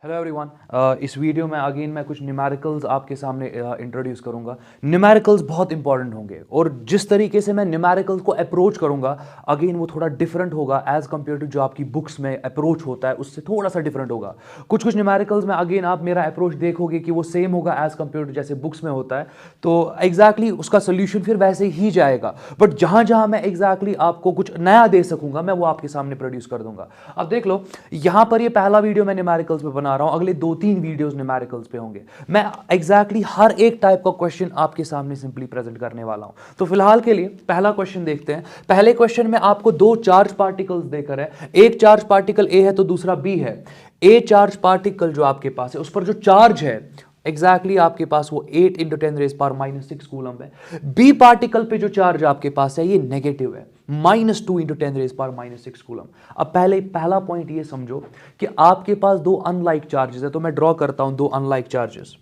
Hello everyone. इस video में again मैं कुछ न्यूमेरिकल्स आपके सामने इंट्रोड्यूस करूंगा। न्यूमेरिकल्स बहुत इंपॉर्टेंट होंगे और जिस तरीके से मैं न्यूमेरिकल्स को अप्रोच करूंगा अगेन वो थोड़ा डिफरेंट होगा एज कंपेयर टू जो आपकी बुक्स में अप्रोच होता है, उससे थोड़ा सा डिफरेंट होगा। कुछ कुछ न्यूमेरिकल्स में अगेन आप मेरा अप्रोच देखोगे कि वो सेम होगा एज कंपेयर टू जैसे बुक्स में होता है, तो एग्जैक्टली उसका सोल्यूशन फिर वैसे ही जाएगा। बट जहां जहां मैं एग्जैक्टली आपको कुछ नया दे सकूंगा मैं वो आपके सामने प्रोड्यूस कर दूंगा। अब देख लो, यहां पर ये पहला वीडियो मैं न्यूमेरिकल्स पे बना रहा हूं, अगले 2-3 वीडियोस न्यूमेरिकल्स पे होंगे। मैं एग्जैक्टली हर एक टाइप का क्वेश्चन आपके सामने सिंपली प्रेजेंट करने वाला हूं। तो फिलहाल के लिए पहला क्वेश्चन देखते हैं। पहले क्वेश्चन में आपको दो चार्ज पार्टिकल्स देकर है, एक चार्ज पार्टिकल ए है तो दूसरा बी है। ए चार्ज पार्टिकल जो आपके पास है उस पर जो चार्ज है एग्जैक्टली आपके पास वो 8 × 10⁻⁻⁶ कूलम है। बी पार्टिकल पे जो चार्ज आपके पास है ये नेगेटिव है, -2 × 10⁻⁻⁶ कूलम। अब पहला पॉइंट ये समझो कि आपके पास दो अनलाइक चार्जेस है, तो मैं ड्रॉ करता हूं दो अनलाइक चार्जेस।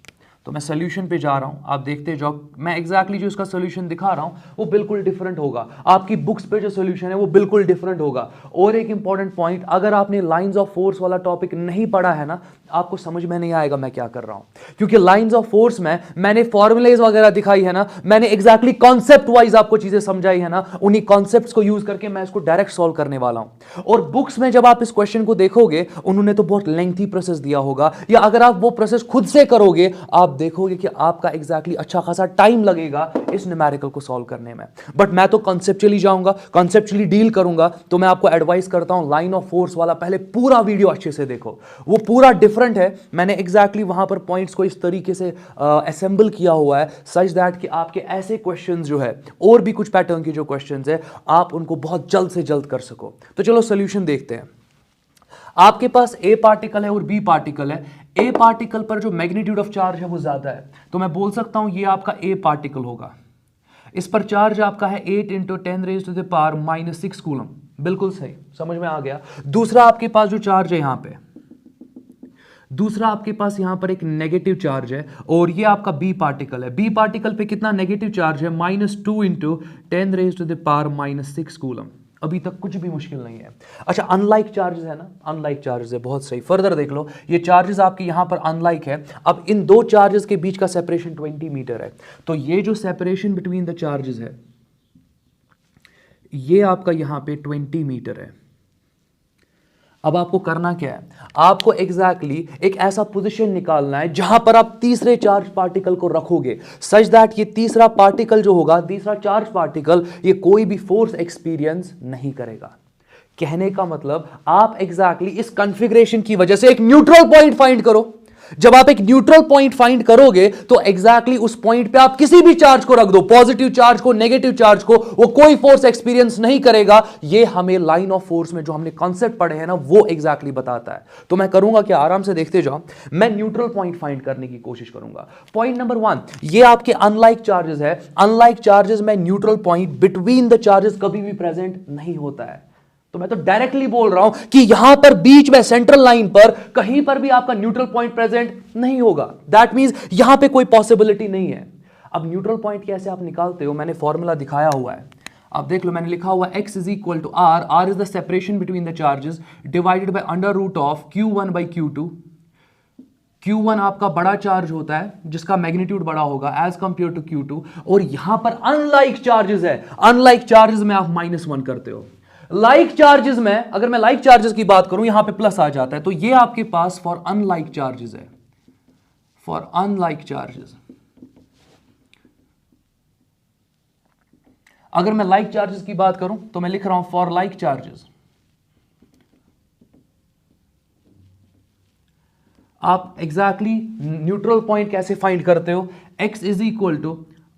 तो मैं सोल्यूशन पे जा रहा हूं, आप देखते जाओ। मैं एग्जैक्टली जो इसका सोल्यूशन दिखा रहा हूं वो बिल्कुल डिफरेंट होगा, आपकी बुक्स पे जो सोल्यूशन है वो बिल्कुल डिफरेंट होगा। और एक इंपॉर्टेंट पॉइंट, अगर आपने लाइंस ऑफ फोर्स वाला टॉपिक नहीं पढ़ा है ना, आपको समझ में नहीं आएगा मैं क्या कर रहा हूं, क्योंकि लाइंस ऑफ फोर्स में मैंने फॉर्मुलेज वगैरह दिखाई है ना, मैंने एग्जैक्टली कॉन्सेप्ट वाइज आपको चीजें समझाई है ना, उन्हीं कॉन्सेप्ट्स को यूज करके मैं इसको डायरेक्ट सॉल्व करने वाला हूं। और बुक्स में जब आप इस क्वेश्चन को देखोगे उन्होंने तो बहुत लेंथी प्रोसेस दिया होगा, या अगर आप वो प्रोसेस खुद से करोगे आप देखोगे कि आपका एग्जैक्टली अच्छा खासा टाइम लगेगा इस न्यूमेरिकल को सॉल्व करने में। बट मैं तो कॉन्सेप्चुअली जाऊंगा, कॉन्सेप्चुअली डील करूंगा। तो मैं आपको एडवाइस करता हूं लाइन ऑफ फोर्स वाला पहले पूरा वीडियो अच्छे से देखो, वो पूरा डिफरेंट है। मैंने एग्जैक्टली वहां पर पॉइंट्स को इस तरीके से असेंबल किया हुआ है सच दैट कि आपके ऐसे क्वेश्चंस जो है और भी कुछ पैटर्न के जो क्वेश्चंस है आप उनको बहुत जल्द से जल्द कर सको। तो चलो सॉल्यूशन देखते हैं। आपके पास ए पार्टिकल है और बी पार्टिकल है। ए पार्टिकल पर जो मैग्नीट्यूड ऑफ चार्ज है वो ज्यादा है, तो मैं बोल सकता हूं ये आपका ए पार्टिकल होगा। इस पर चार्ज आपका है 8 × 10⁻⁻⁶ कूलम। बिल्कुल सही, समझ में आ गया। दूसरा आपके पास जो चार्ज है यहां पे, दूसरा आपके पास यहां पर एक नेगेटिव चार्ज है और ये आपका बी पार्टिकल है। बी पार्टिकल पे कितना नेगेटिव चार्ज है? -2 × 10⁻⁻⁶ कूलम। अभी तक कुछ भी मुश्किल नहीं है। अच्छा, अनलाइक चार्जेस है ना, अनलाइक चार्जेस है, बहुत सही। फर्दर देख लो, ये चार्जेस आपके यहां पर अनलाइक है। अब इन दो चार्जेस के बीच का सेपरेशन 20 मीटर है, तो ये जो सेपरेशन बिटवीन द चार्जेस है ये आपका यहां पे 20 मीटर है। अब आपको करना क्या है, आपको एग्जैक्टली एक ऐसा पोजीशन निकालना है जहां पर आप तीसरे चार्ज पार्टिकल को रखोगे सच दैट ये तीसरा पार्टिकल जो होगा, तीसरा चार्ज पार्टिकल, ये कोई भी फोर्स एक्सपीरियंस नहीं करेगा। कहने का मतलब आप एग्जैक्टली इस कॉन्फ़िगरेशन की वजह से एक न्यूट्रल पॉइंट फाइंड करो। जब आप एक न्यूट्रल पॉइंट फाइंड करोगे तो एग्जैक्टली उस पॉइंट पे आप किसी भी चार्ज को रख दो, पॉजिटिव चार्ज को, नेगेटिव चार्ज को, वो कोई फोर्स एक्सपीरियंस नहीं करेगा। ये हमें लाइन ऑफ फोर्स में जो हमने कॉन्सेप्ट पढ़े हैं ना वो एग्जैक्टली बताता है। तो मैं करूंगा क्या, आराम से देखते जाओ। मैं न्यूट्रल पॉइंट फाइंड करने की कोशिश करूंगा। पॉइंट नंबर 1, ये आपके अनलाइक चार्जेस है। अनलाइक चार्जेस में neutral point between the charges कभी भी प्रेजेंट नहीं होता है। तो मैं तो डायरेक्टली बोल रहा हूं कि यहां पर बीच में सेंट्रल लाइन पर कहीं पर भी आपका न्यूट्रल पॉइंट प्रेजेंट नहीं होगा। दैट मींस यहां पे कोई पॉसिबिलिटी नहीं है। अब न्यूट्रल पॉइंट कैसे आप निकालते हो, मैंने फॉर्मूला दिखाया हुआ है, आप देख लो। मैंने लिखा हुआ x = r, r is the separation between the charges divided by √of q1/q2। Q1 आपका बड़ा चार्ज होता है जिसका मैग्नीट्यूड बड़ा होगा एज कंपेयर टू Q2, और यहां पर अनलाइक चार्जेस है। अनलाइक चार्जेस में आप -1 करते हो। लाइक चार्जेस में अगर मैं लाइक चार्जेस की बात करूं यहां पे प्लस आ जाता है, तो ये आपके पास फॉर अनलाइक चार्जेस है, फॉर अनलाइक चार्जेस। अगर मैं लाइक चार्जेस की बात करूं तो मैं लिख रहा हूं फॉर लाइक चार्जेस। आप एग्जैक्टली न्यूट्रल पॉइंट कैसे फाइंड करते हो? x =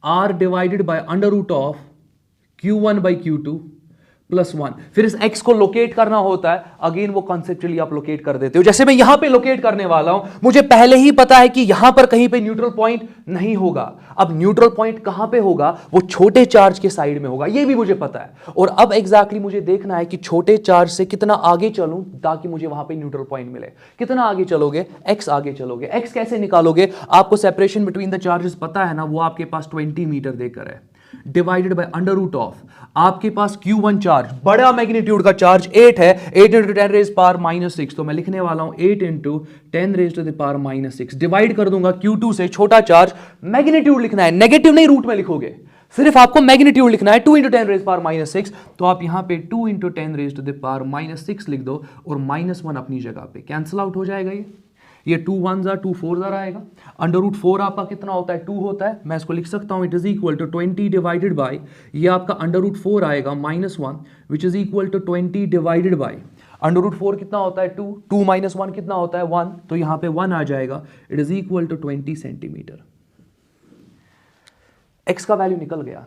r divided by √of q1/q2 +1। फिर इस x को लोकेट करना होता है, अगेन वो कॉन्सेप्चुअली आप लोकेट कर देते हो। जैसे मैं यहां पे लोकेट करने वाला हूं, मुझे पहले ही पता है कि यहां पर कहीं पे न्यूट्रल पॉइंट नहीं होगा। अब न्यूट्रल पॉइंट कहां पे होगा? वो छोटे चार्ज के साइड में होगा, ये भी मुझे पता है। और अब एग्जैक्टली मुझे देखना है कि छोटे चार्ज से कितना आगे चलूं ताकि मुझे वहां पे न्यूट्रल पॉइंट मिले। कितना आगे चलोगे? x आगे चलोगे। x कैसे निकालोगे? आपको सेपरेशन बिटवीन द चार्जेस पता है ना, वो आपके पास 20 मीटर देकर है। Divided by under root of, आपके पास Q1 चार्ज, बड़ा मैग्नीट्यूड का चार्ज 8 है, 8 इंटू 10 रेज पावर -6, तो मैं लिखने वाला हूं 8 into 10 raise to the power -6, divide कर दूंगा Q2 से, छोटा चार्ज, मैग्नीट्यूड लिखना है, नेगेटिव नहीं रूट में लिखोगे, सिर्फ आपको मैग्नीट्यूड लिखना है, 2 इंटू 10 रेज पावर -6, तो आप यहां पे 2 into 10 raise to the power -6 लिख दो और -1 अपनी जगह पे कैंसिल आउट हो जाएगा। ये 2 1 2 4 आएगा, अंडर रूट 4 आपका कितना होता है, 2 होता है, मैं इसको लिख सकता हूं, it is equal to 20 divided by, ये आपका अंडर रूट 4 आएगा -1 which is equal to 20 divided by, under root 4 कितना होता है 2, 2 - 1 कितना होता है 1, तो यहां पे 1 आ जाएगा, it is equal to 20 centimetre. X का वैल्यू निकल गया,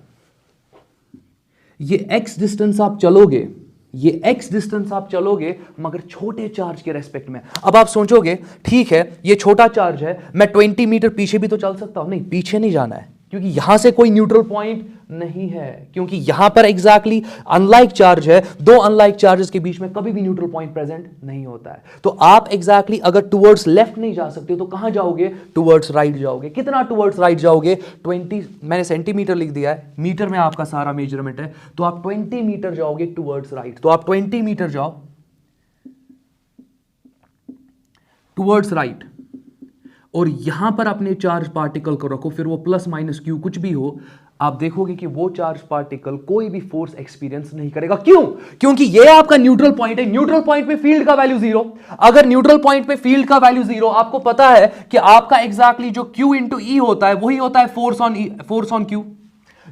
ये एक्स डिस्टेंस आप चलोगे, ये x डिस्टेंस आप चलोगे मगर छोटे चार्ज के रेस्पेक्ट में। अब आप सोचोगे ठीक है ये छोटा चार्ज है, मैं 20 मीटर पीछे भी तो चल सकता हूं, नहीं पीछे नहीं जाना है, क्योंकि यहां से कोई न्यूट्रल पॉइंट नहीं है, क्योंकि यहां पर एग्जैक्टली अनलाइक चार्ज है, दो अनलाइक चार्जेस के बीच में कभी भी न्यूट्रल पॉइंट प्रेजेंट नहीं होता है। तो आप एग्जैक्टली अगर टुवर्ड्स लेफ्ट नहीं जा सकते तो कहां जाओगे, टुवर्ड्स राइट जाओगे। कितना टुवर्ड्स राइट जाओगे, 20, मैंने सेंटीमीटर लिख दिया है, मीटर में आपका सारा मेजरमेंट है, तो आप 20 मीटर जाओगे टुवर्ड्स राइट, तो आप 20 मीटर जाओ टुवर्ड्स राइट और यहां पर अपने चार्ज पार्टिकल को रखो, फिर वो प्लस माइनस क्यू कुछ भी हो, आप देखोगे कि वो चार्ज पार्टिकल कोई भी फोर्स एक्सपीरियंस नहीं करेगा। क्यों? क्योंकि ये आपका न्यूट्रल पॉइंट है, न्यूट्रल पॉइंट पे फील्ड का वैल्यू 0, अगर न्यूट्रल पॉइंट पे फील्ड का वैल्यू 0, आपको पता है कि आपका एग्जैक्टली जो Q इंटू ई होता है वही होता है फोर्स ऑन Q,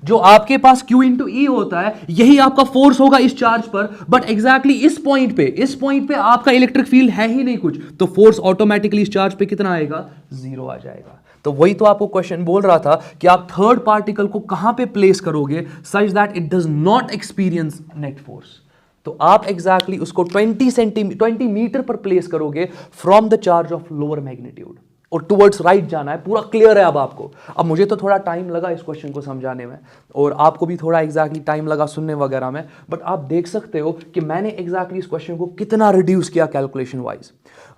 जो आपके पास Q इंटू ई होता है यही आपका फोर्स होगा इस चार्ज पर, बट एग्जैक्टली इस पॉइंट पे आपका इलेक्ट्रिक फील्ड है ही नहीं कुछ, तो फोर्स ऑटोमेटिकली इस चार्ज पे कितना आएगा, 0 आ जाएगा। तो वही तो आपको क्वेश्चन बोल रहा था कि आप थर्ड पार्टिकल को कहां पे प्लेस करोगे such that it does not experience net force, तो आप एग्जैक्टली उसको 20 मीटर पर प्लेस करोगे from the charge of lower magnitude और टुवर्ड्स राइट जाना है। पूरा क्लियर है अब आपको? अब मुझे तो थोड़ा टाइम लगा इस क्वेश्चन को समझाने में और आपको भी थोड़ा एग्जैक्टली टाइम लगा सुनने वगैरह में, बट आप देख सकते हो कि मैंने एग्जैक्टली इस क्वेश्चन को कितना रिड्यूस किया कैलकुलेशन वाइज।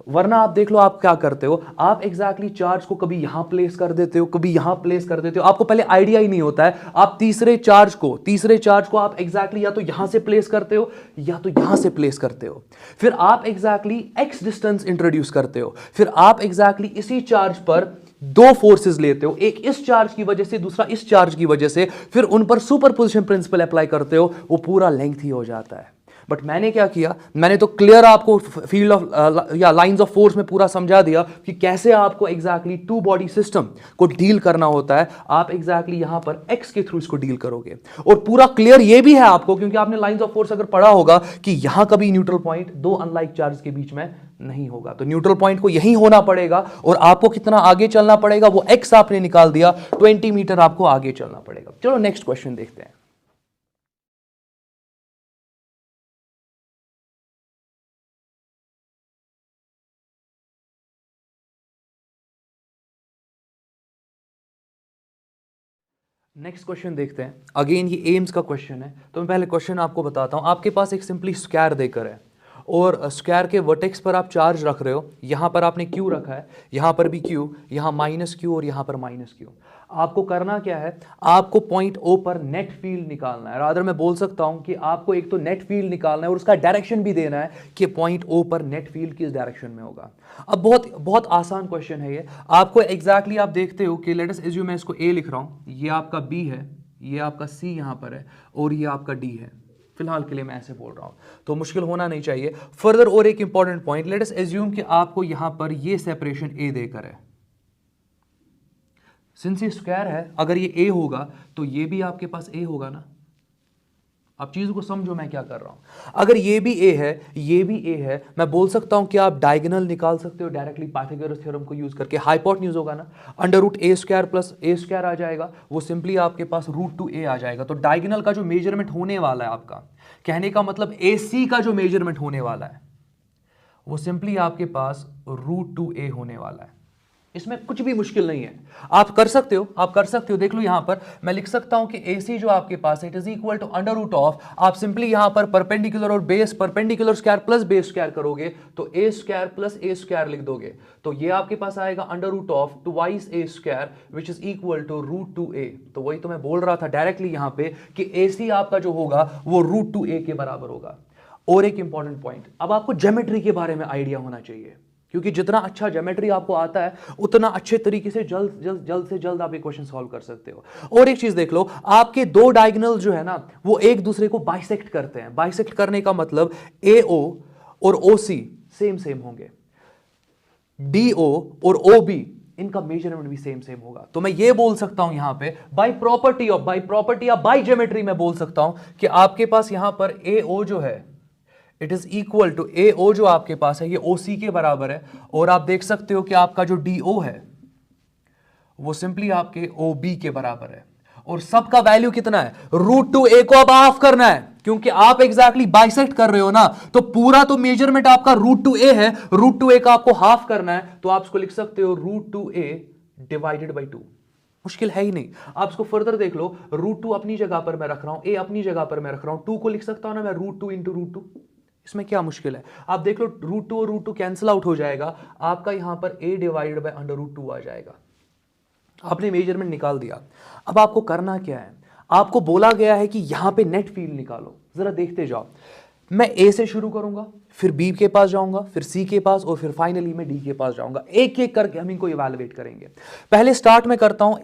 वरना आप देख लो आप क्या करते हो, आप एग्जैक्टली चार्ज को कभी यहां प्लेस कर देते हो, कभी यहां प्लेस कर देते हो, आपको पहले आइडिया ही नहीं होता है, आप तीसरे चार्ज को आप एग्जैक्टली या तो यहां से प्लेस करते हो या तो यहां से प्लेस करते हो, फिर आप एग्जैक्टली एक्स डिस्टेंस इंट्रोड्यूस करते हो, फिर आप एग्जैक्टली इसी चार्ज पर दो फोर्सेस लेते हो, एक इस चार्ज की वजह से दूसरा इस चार्ज की वजह से, फिर उन पर सुपरपोजिशन प्रिंसिपल अप्लाई करते हो, वो पूरा लेंथ ही हो जाता है। बट मैंने क्या किया, मैंने तो क्लियर आपको फील्ड ऑफ या लाइंस ऑफ फोर्स में पूरा समझा दिया कि कैसे आपको एग्जैक्टली टू बॉडी सिस्टम को डील करना होता है। आप एग्जैक्टली यहां पर एक्स के थ्रू इसको डील करोगे और पूरा क्लियर ये भी है आपको, क्योंकि आपने लाइंस ऑफ फोर्स अगर पढ़ा होगा कि यहां कभी न्यूट्रल पॉइंट दो अनलाइक चार्ज के बीच में नहीं होगा, तो न्यूट्रल पॉइंट को यहीं होना पड़ेगा और आपको कितना आगे चलना पड़ेगा, वो एक्स आपने निकाल दिया, 20 मीटर आपको आगे चलना पड़ेगा। चलो नेक्स्ट क्वेश्चन देखते हैं। नेक्स्ट क्वेश्चन देखते हैं। अगेन ये एम्स का क्वेश्चन है, तो मैं पहले क्वेश्चन आपको बताता हूं। आपके पास एक सिंपली स्क्वायर देकर है और स्क्वायर के वर्टेक्स पर आप चार्ज रख रहे हो, यहां पर आपने Q रखा है, यहां पर भी Q, यहां -Q और यहां पर -Q। आपको करना क्या है, आपको पॉइंट O पर नेट फील्ड निकालना है। रादर मैं बोल सकता हूं कि आपको एक तो नेट फील्ड निकालना है और उसका डायरेक्शन भी देना है कि पॉइंट O पर नेट फील्ड किस डायरेक्शन में होगा। अब बहुत बहुत आसान क्वेश्चन है ये, आपको एग्जैक्टली आप देखते हो कि लेट अस एज्यूम मैं इसको A लिख रहा हूं, ये आपका B है, ये आपका C यहां पर है और ये आपका D है। फिलहाल के लिए मैं ऐसे बोल रहा हूं, तो मुश्किल होना नहीं चाहिए। फर्दर और एक important point, let us assume कि आपको यहां पर ये सेपरेशन A देकर है। सिंस ये स्क्वायर है, अगर ये A होगा तो ये भी आपके पास A होगा ना। आप चीज को समझो मैं क्या कर रहा हूं। अगर ये भी A है, ये भी A है, मैं बोल सकता हूं कि आप डायगोनल निकाल सकते हो डायरेक्टली पाइथागोरस थ्योरम को यूज करके। हाइपोटेन्यूज होगा ना, √A² प्लस A² आ जाएगा, वो सिंपली आपके पास √2A आ जाएगा। तो डायगोनल का जो मेजरमेंट होने वाला है आपका, कहने का मतलब AC का जो मेजरमेंट होने वाला है वो सिंपली आपके पास √2A होने वाला है। इसमें कुछ भी मुश्किल नहीं है, आप कर सकते हो, आप कर सकते हो। देख लो यहां पर मैं लिख सकता हूं कि AC जो आपके पास है it is equal to under root of, आप सिंपली यहां पर परपेंडिकुलर और base, perpendicular square plus base square करोगे तो A square plus A square लिख दोगे, तो ये आपके पास आएगा under root of twice A square which is equal to root 2a। तो वही तो मैं बोल रहा था डायरेक्टली यहां पे कि AC आपका जो होगा वो रूट 2a के बराबर होगा। और एक इंपॉर्टेंट पॉइंट, अब आपको ज्योमेट्री के बारे में आइडिया होना चाहिए, क्योंकि जितना अच्छा ज्योमेट्री आपको आता है उतना अच्छे तरीके से जल्द से जल्द आप ये क्वेश्चन सॉल्व कर सकते हो। और एक चीज देख लो, आपके दो डायगोनल जो है ना वो एक दूसरे को बाइसेक्ट करते हैं। बाइसेक्ट करने का मतलब AO और OC सेम सेम होंगे, DO और OB इनका मेजरमेंट भी सेम सेम होगा। तो मैं ये बोल सकता हूं यहां पे बाय प्रॉपर्टी या बाय ज्योमेट्री मैं बोल सकता हूं कि आपके पास यहां पर AO जो है it is equal to AO जो आपके पास है ये OC के बराबर है, और आप देख सकते हो कि आपका जो DO है वो सिंपली आपके OB के बराबर है। और सबका वैल्यू कितना है, रूट 2a को अब हाफ करना है, क्योंकि आप एग्जैक्टली बाइसेक्ट कर रहे हो ना, तो पूरा तो मेजरमेंट आपका रूट 2a है, रूट 2a का आपको हाफ करना है, तो आप इसको लिख सकते हो रूट 2a डिवाइडेड बाई 2। मुश्किल है ही नहीं। आप इसको फर्दर देख लो, रूट 2 अपनी जगह पर मैं रख रहा हूं, a अपनी जगह पर मैं रख रहा हूं, 2 को लिख सकता हूं ना मैं रूट 2 इंटू रूट 2, इसमें क्या मुश्किल है। आप देख लो रूट 2 और रूट 2 कैंसिल आउट हो जाएगा, आपका यहां पर a divided by under root 2 आ जाएगा। आपने मेजरमेंट निकाल दिया। अब आपको करना क्या है, आपको बोला गया है कि यहां पे नेट फील्ड निकालो। जरा देखते जाओ, मैं A से शुरू करूंगा, फिर B के पास जाऊंगा, फिर C के पास, और फिर फाइनली मैं D के पास जाऊंगा। एक एक करके हम इनको इवैल्यूएट करेंगे। पहले स्टार्ट में करता हूं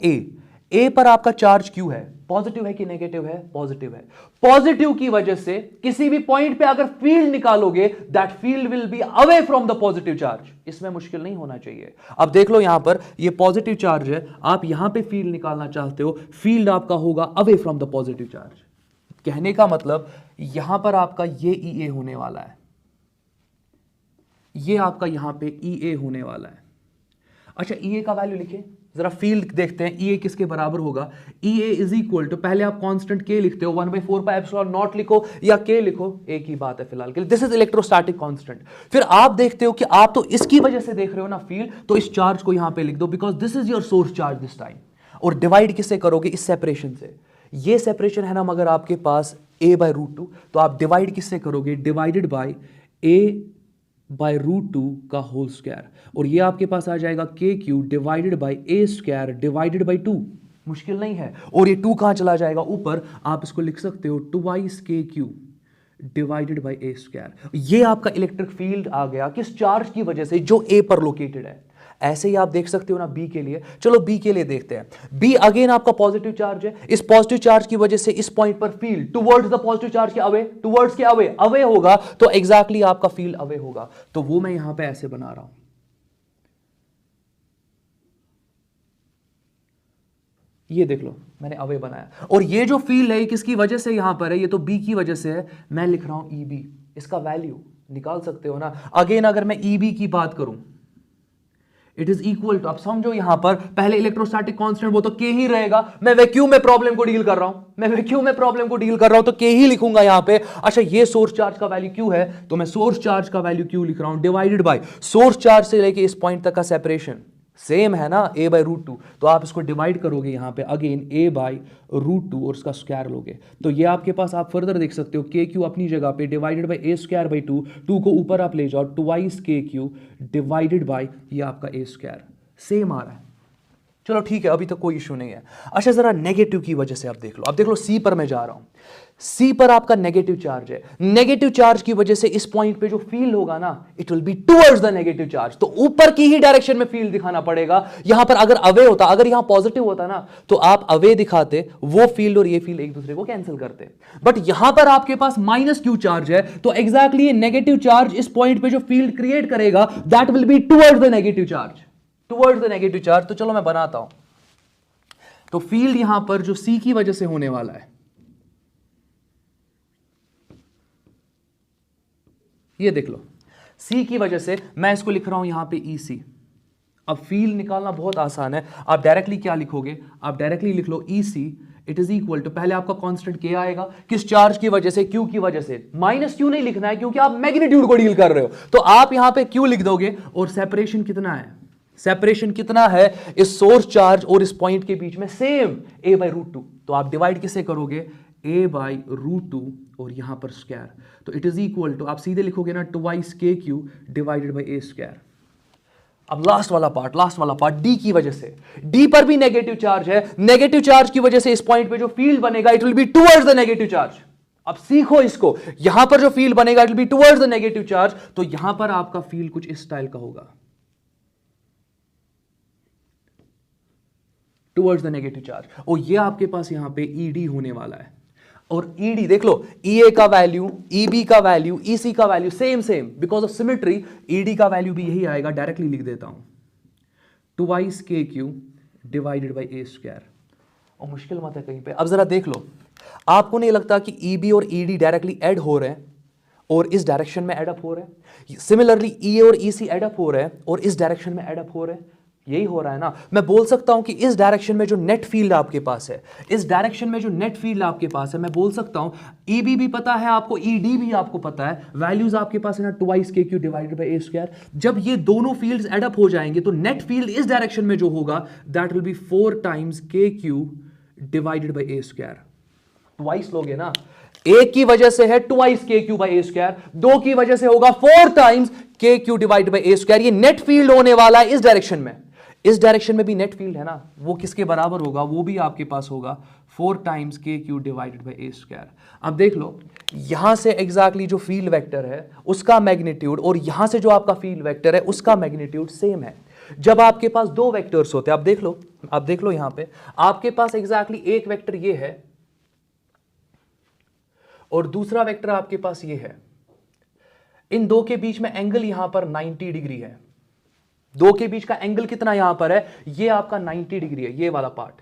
A पर आपका चार्ज Q है, पॉजिटिव है कि नेगेटिव है, पॉजिटिव है। पॉजिटिव की वजह से किसी भी पॉइंट पे अगर फील्ड निकालोगे that field will be away from the positive charge, इसमें मुश्किल नहीं होना चाहिए। अब देख लो यहां पर ये पॉजिटिव चार्ज है, आप यहां पे फील्ड निकालना चाहते हो, फील्ड आपका होगा away from the positive charge. कहने का मतलब यहां पर आपका ये EA होने वाला है, ये आपका यहां पे EA होने वाला है। अच्छा EA का वैल्यू लिखे, जरा फील्ड देखते हैं EA किसके बराबर होगा। EA इज इक्वल टू, पहले आप कांस्टेंट K लिखते हो, 1/4 पाई एप्सिलॉन नॉट लिखो या K लिखो, एक ही बात है फिलहाल के लिए, दिस इज इलेक्ट्रोस्टैटिक कांस्टेंट। फिर आप देखते हो कि आप तो इसकी वजह से देख रहे हो ना फील्ड, तो इस चार्ज को यहां पे लिख दो, because this is your source charge this time. और डिवाइड किससे करोगे, इस सेपरेशन से। ये सेपरेशन है ना मगर आपके पास a बाय रूट 2, तो आप डिवाइड किससे करोगे, divided by a by root 2 का होल स्क्वायर, और ये आपके पास आ जाएगा KQ divided by a square divided bye 2। मुश्किल नहीं है। और ये 2 कहां चला जाएगा ऊपर, आप इसको लिख सकते हो twice KQ divided by a square. ये आपका इलेक्ट्रिक फील्ड आ गया किस चार्ज की वजह से, जो A पर लोकेटेड है। ऐसे ही आप देख सकते हो ना B के लिए। चलो B के लिए देखते हैं। B अगेन आपका पॉजिटिव चार्ज है, इस पॉजिटिव चार्ज की वजह से इस पॉइंट पर field towards the positive charge के अवे, टुवर्ड्स के अवे होगा, तो एग्जैक्टली आपका फील्ड अवे होगा। तो वो मैं यहां पे ऐसे बना रहा हूं, ये देख लो मैंने अवे बनाया। और ये जो फील्ड है किसकी वजह से यहां पर है, ये तो B की वजह से है। मैं लिख रहा हूं EB, इसका वैल्यू निकाल सकते हो ना। अगेन अगर मैं EB की बात करूं, इट इज इक्वल टू, आप समझो यहां पर पहले इलेक्ट्रोस्टैटिक कांस्टेंट वो तो K ही रहेगा। मैं वैक्यूम में प्रॉब्लम को डील कर रहा हूं, तो K ही लिखूंगा यहां पे। अच्छा ये सोर्स चार्ज का वैल्यू Q है, तो मैं सोर्स चार्ज का वैल्यू Q लिख रहा हूं डिवाइडेड बाय सोर्स चार्ज से लेके इस पॉइंट तक का सेपरेशन सेम है ना, a बाय रूट 2, तो आप इसको डिवाइड करोगे यहां पे अगेन a बाय रूट 2 और उसका स्क्वायर लोगे, तो ये आपके पास आप फर्दर देख सकते हो KQ अपनी जगह पे divided by a square by 2, 2 को ऊपर आप ले जाओ, ट्वाइस KQ डिवाइडेड बाय ये आपका a स्क्वायर सेम आ रहा है। चलो ठीक है, अभी तक कोई इशू नहीं है। अच्छा जरा नेगेटिव की वजह से आप देख लो, अब देख लो C पर मैं जा रहा हूं, C पर आपका नेगेटिव चार्ज है। नेगेटिव चार्ज की वजह से इस पॉइंट पे जो फील्ड होगा ना, it will be towards the negative charge, तो ऊपर की ही डायरेक्शन में फील्ड दिखाना पड़ेगा। यहां पर अगर अवे होता, अगर यहां पॉजिटिव होता ना, तो आप अवे दिखाते, वो फील्ड और ये फील्ड एक दूसरे को कैंसिल करते। बट यहां पर आपके पास -Q चार्ज है, तो एग्जैक्टली ये नेगेटिव चार्ज इस पॉइंट पे जो फील्ड क्रिएट करेगा that will be towards the negative charge, towards the negative charge. तो चलो मैं बनाता हूं, तो फील्ड यहां पर जो C की वजह से होने वाला है, ये देख लो C की वजह से मैं इसको लिख रहा हूं यहां पे EC। अब फील्ड निकालना बहुत आसान है, आप डायरेक्टली क्या लिखोगे, आप डायरेक्टली लिख लो EC it is equal to, पहले आपका कांस्टेंट K आएगा, किस चार्ज की वजह से, Q की वजह से। -Q नहीं लिखना है क्योंकि आप मैग्नीट्यूड को डील कर रहे हो, तो आप यहां पे Q लिख दोगे, और सेपरेशन कितना है, सेपरेशन कितना है इस सोर्स चार्ज और इस पॉइंट के बीच में? Same, a/√2। तो आप डिवाइड किससे करोगे? a/√2 और यहां पर स्क्वायर, तो इट इज इक्वल टू, आप सीधे लिखोगे ना, twice kq divided by a square. अब लास्ट वाला पार्ट d की वजह से, d पर भी नेगेटिव चार्ज है, नेगेटिव चार्ज की वजह से इस पॉइंट पे जो फील्ड बनेगा it will be towards the negative charge. अब सीखो इसको, यहां पर जो फील्ड बनेगा it will be towards the negative charge, तो यहां पर आपका फील्ड कुछ इस स्टाइल का होगा, टुवर्ड्स द नेगेटिव चार्ज। और ये आपके पास यहां पे ED होने वाला है, और ED देख लो, EA का वैल्यू, EB का वैल्यू, EC का value same, because of symmetry ED का वैल्यू भी यही आएगा, डायरेक्टली लिख देता हूं, twice kq divided by a square. और मुश्किल मत है कहीं पे। अब जरा देख लो, आपको नहीं लगता कि EB और ED डायरेक्टली ऐड हो रहे हैं और इस डायरेक्शन में ऐड अप हो रहे हैं? सिमिलरली EA और EC ऐड अप हो रहे हैं और इस डायरेक्शन में ऐड अप हो रहे हैं, यही हो रहा है ना। मैं बोल सकता हूं कि इस डायरेक्शन में जो नेट फील्ड आपके पास है, इस डायरेक्शन में जो नेट फील्ड आपके पास है, मैं बोल सकता हूं EB भी पता है आपको, ED भी आपको पता है, वैल्यूज आपके पास है ना, twice kq divided by a square. जब ये दोनों फील्ड्स ऐड अप हो जाएंगे तो नेट फील्ड इस डायरेक्शन में जो होगा that will be 4 times kq divided by a square. Twice लोगे ना, एक की वजह से है twice kq by a square, दो की वजह से होगा 4 times kq divided by a square. ये नेट फील्ड होने वाला है इस डायरेक्शन में, इस डायरेक्शन में भी नेट फील्ड है ना, वो किसके बराबर होगा? वो भी आपके पास होगा 4 times kq divided by a square. अब देख लो, यहां से एग्जैक्टली जो फील्ड वेक्टर है उसका मैग्नीट्यूड और यहां से जो आपका फील्ड वेक्टर है उसका मैग्नीट्यूड सेम है। जब आपके पास दो वेक्टर्स होते हैं, आप देख लो यहां पे आपके पास एग्जैक्टली एक वेक्टर ये है और दूसरा वेक्टर आपके पास ये है, इन दो के बीच में एंगल यहां पर 90 डिग्री है। दो के बीच का एंगल कितना यहां पर है? ये आपका 90 डिग्री है, ये वाला पार्ट।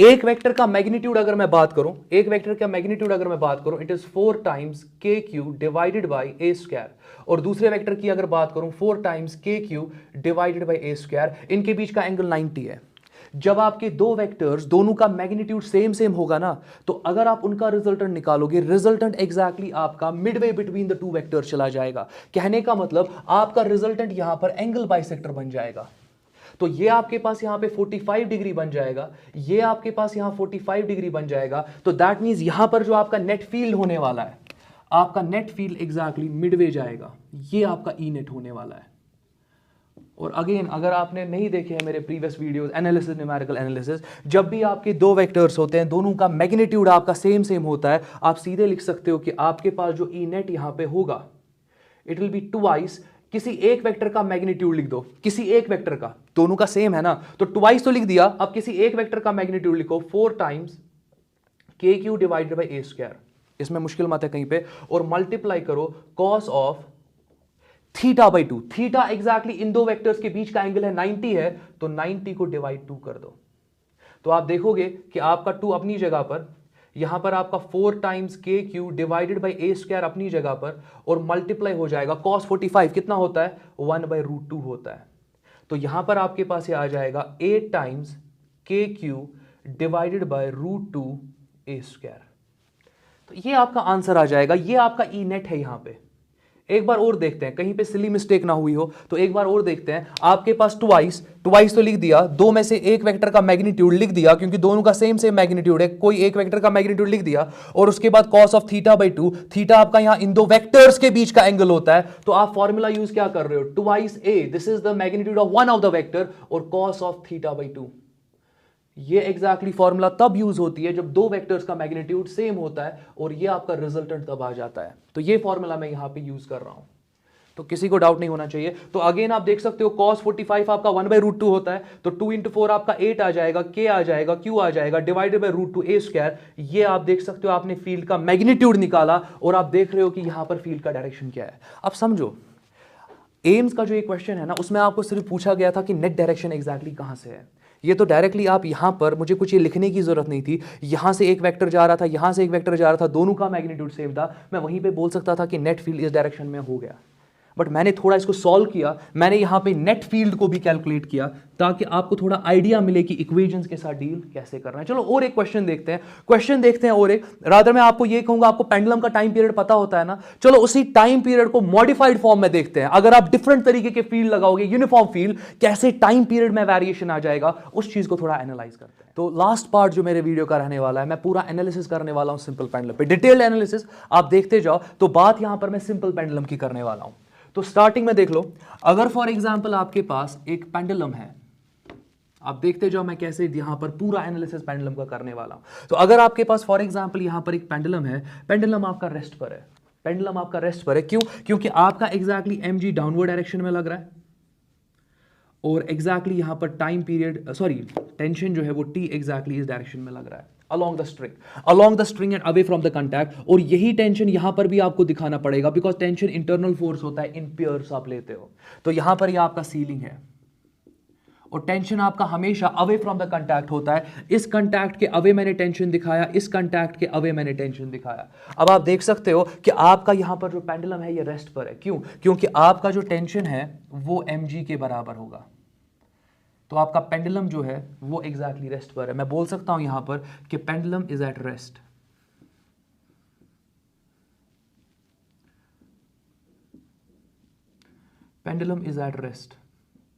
एक वेक्टर का मैग्नीट्यूड अगर मैं बात करूं, it is 4 times kq divided by a square, और दूसरे वेक्टर की अगर बात करूं 4 times kq divided by a square. इनके बीच का एंगल 90 है। जब आपके दो वेक्टर्स दोनों का मैग्नीट्यूड सेम होगा ना, तो अगर आप उनका रिजल्टेंट निकालोगे, रिजल्टेंट एग्जैक्टली आपका Midway between the two vectors चला जाएगा। कहने का मतलब आपका रिजल्टेंट यहां पर एंगल बाइसेक्टर बन जाएगा। तो ये आपके पास यहां पे 45 डिग्री बन जाएगा, ये आपके पास यहां 45 डिग्री बन जाएगा। तो दैट मींस यहां पर जो आपका नेट फील्ड होने वाला है, आपका नेट फील्ड एग्जैक्टली मिडवे जाएगा, ये आपका ई नेट होने वाला है। और अगेन, अगर आपने नहीं देखे हैं मेरे previous videos analysis, numerical analysis, जब भी आपके दो वेक्टर्स होते हैं, दोनों का मैग्नीट्यूड आपका सेम होता है, आप सीधे लिख सकते हो कि आपके पास जो ई नेट यहां पे होगा इट विल बी ट्वाइस, किसी एक वेक्टर का मैग्नीट्यूड लिख दो, किसी एक वेक्टर का, दोनों का सेम है ना, तो ट्वाइस तो लिख दिया। अब किसी एक वेक्टर का मैग्नीट्यूड लिखो 4 times kq divided by a square, इसमें मुश्किल मत है कहीं पे, और मल्टीप्लाई करो cos of theta by 2। Theta exactly इन दो वेक्टर्स के बीच का एंगल है 90 है, तो 90 को डिवाइड 2 कर दो, तो आप देखोगे कि आपका 2 अपनी जगह पर, यहां पर आपका 4 times kq divided by a square अपनी जगह पर, और मल्टीप्लाई हो जाएगा cos 45 कितना होता है? 1/√2 होता है। तो यहां पर आपके पास ये आ जाएगा 8 times kq divided by √2 a square. तो ये आपका आंसर आ जाएगा, ये आपका ई नेट है। यहां पे एक बार और देखते हैं, कहीं पे सिली मिस्टेक ना हुई हो, तो एक बार और देखते हैं। आपके पास ट्वाइस तो लिख दिया, दो में से एक वेक्टर का मैग्नीट्यूड लिख दिया, क्योंकि दोनों का सेम मैग्नीट्यूड है, कोई एक वेक्टर का मैग्नीट्यूड लिख दिया, और उसके बाद cos of theta by 2, theta आपका यहां इन दो वेक्टर्स के बीच का एंगल होता है, तो आप फॉर्मूला यूज क्या कर रहे हो? Twice a, this is the magnitude of one of the vector, और cos ऑफ थीटा बाई 2। ये एग्जैक्टली फॉर्मूला तब यूज होती है जब दो वेक्टर्स का मैग्नीट्यूड सेम होता है, और ये आपका रिजल्टेंट तब आ जाता है। तो ये फॉर्मूला मैं यहां पे यूज कर रहा हूं, तो किसी को डाउट नहीं होना चाहिए। तो अगेन आप देख सकते हो cos 45 आपका 1/√2 होता है, तो 2 × 4 आपका 8 आ जाएगा, k आ जाएगा, q आ जाएगा, डिवाइडेड बाई √2 a स्क्वायर। ये आप देख सकते हो, आपने फील्ड का मैग्नीट्यूड निकाला, और आप देख रहे हो कि यहां पर फील्ड का डायरेक्शन क्या है। अब समझो, एम्स का जो एक क्वेश्चन है ना, उसमें आपको सिर्फ पूछा गया था कि नेट डायरेक्शन एग्जैक्टली कहां से है। ये तो डायरेक्टली आप यहां पर, मुझे कुछ ये लिखने की जरूरत नहीं थी, यहां से एक वेक्टर जा रहा था, यहां से एक वेक्टर जा रहा था, दोनों का मैग्नीट्यूड सेम था, मैं वहीं पे बोल सकता था कि नेट फील्ड इस डायरेक्शन में हो गया। बट मैंने थोड़ा इसको सॉल्व किया, मैंने यहां पे नेट फील्ड को भी कैलकुलेट किया ताकि आपको थोड़ा आइडिया मिले कि इक्वेशंस के साथ डील कैसे करना है। चलो और एक क्वेश्चन देखते हैं और एक रादर मैं आपको ये कहूंगा, आपको पेंडुलम का टाइम पीरियड पता होता है ना, चलो उसी टाइम पीरियड को मॉडिफाइड फॉर्म में देखते हैं। अगर आप डिफरेंट तरीके के फील्ड लगाओगे, यूनिफॉर्म फील्ड, कैसे टाइम पीरियड में वेरिएशन आ जाएगा, उस चीज को थोड़ा एनालाइज करते हैं। तो लास्ट पार्ट जो मेरे वीडियो का रहने वाला है, मैं पूरा एनालिसिस करने वाला हूं सिंपल पेंडुलम पे, डिटेल्ड एनालिसिस आप देखते जाओ। तो बात यहां पर मैं सिंपल पेंडुलम की करने वाला हूं। तो स्टार्टिंग में देख लो, अगर फॉर एग्जांपल आपके पास एक पेंडुलम है, आप देखते जाओ मैं कैसे यहां पर पूरा एनालिसिस पेंडुलम का करने वाला हूं। तो अगर आपके पास फॉर एग्जांपल यहां पर एक पेंडुलम है, पेंडुलम आपका रेस्ट पर है, पेंडुलम आपका रेस्ट पर है, क्यों? क्योंकि आपका एग्जैक्टली mg डाउनवर्ड डायरेक्शन में लग रहा है और एग्जैक्टली यहां पर टाइम पीरियड टेंशन जो है वो t एग्जैक्टली इस डायरेक्शन में लग रहा है along the string and away from the contact। और यही टेंशन यहां पर भी आपको दिखाना पड़ेगा, बिकॉज टेंशन इंटरनल फोर्स होता है, इन पेयर्स आप लेते हो। तो यहां पर ये आपका सीलिंग है और टेंशन आपका हमेशा अवे फ्रॉम द कंटैक्ट होता है। इस कंटैक्ट के अवे मैंने टेंशन दिखाया, इस कंटैक्ट के अवे मैंने टेंशन दिखाया। अब आप देख सकते हो कि आपका यहां पर जो पेंडुलम है ये रेस्ट पर है, क्यों? क्योंकि आपका जो टेंशन है वो mg के बराबर होगा। तो आपका पेंडुलम जो है वो एग्जैक्टली रेस्ट पर है। मैं बोल सकता हूं यहां पर कि pendulum is at rest. Pendulum is at rest.